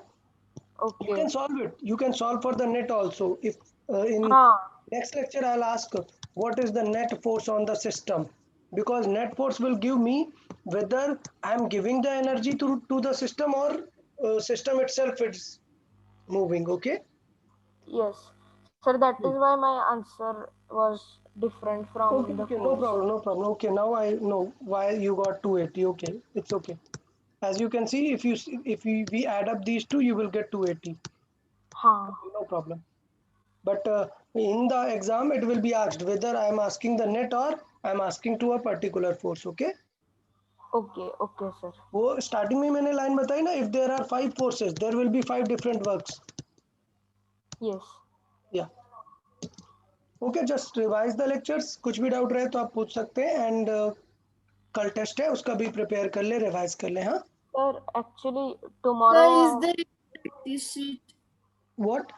Okay. can solve it, you can solve for the net also. If in next lecture I'll ask what is the net force on the system, because net force will give me whether I am giving the energy to the system or system itself is moving. Okay, Yes, sir, that is why my answer was different from okay, the okay, force. no problem. Okay, now I know why you got 280. Okay, it's okay. As you can see, if we add up these two, you will get 280. हाँ. No problem. But in the exam, it will be asked whether I am asking the net or I am asking to a particular force. Okay. Okay, sir. वो starting में मैंने line बताई ना, if there are 5 forces, there will be 5 different works. Yes. Yeah. Okay, just revise the lectures. कुछ भी doubt रहे तो आप पूछ सकते हैं, एंड कल टेस्ट है उसका भी प्रिपेयर कर ले, रिवाइज कर ले. हाँ. Sir, actually tomorrow. Sir, is there a practice sheet? What?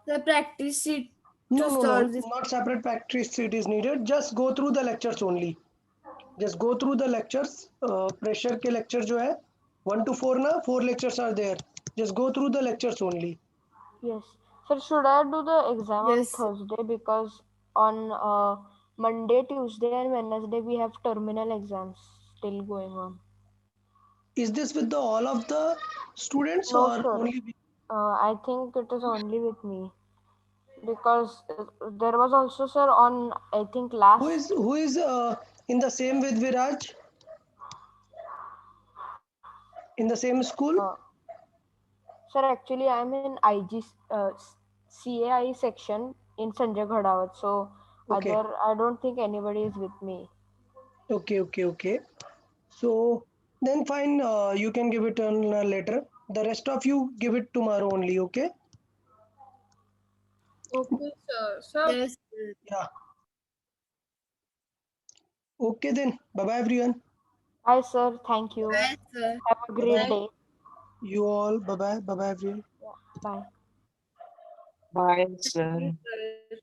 The practice sheet No, to no, no, solve this. not separate practice sheet is needed. Just go through the lectures only. Just go through the lectures. Pressure के lecture जो है 1 to 4 ना, 4 lectures are there. Just go through the lectures only. Yes. Sir, should I do the exam Yes. on Thursday, because on Monday, Tuesday and Wednesday we have terminal exams still going on. Is this with the all of the students No, or sir. only with? I think it is only with me, because there was also, sir, on I think last. Who is in the same with Viraj? In the same school? Sir, actually I am in IG CAI section in Sanjay Ghadawat, so Okay. other I don't think anybody is with me. Okay. So then fine, you can give it on later. The rest of you give it tomorrow only. Okay. Okay, sir. Sir, Yes. Yeah. Okay then. Bye bye everyone. Hi, sir. Thank you. Yes, sir. Have a great Bye-bye. day. You all. Bye bye. Bye bye everyone. Bye. Bye, sir. Sir.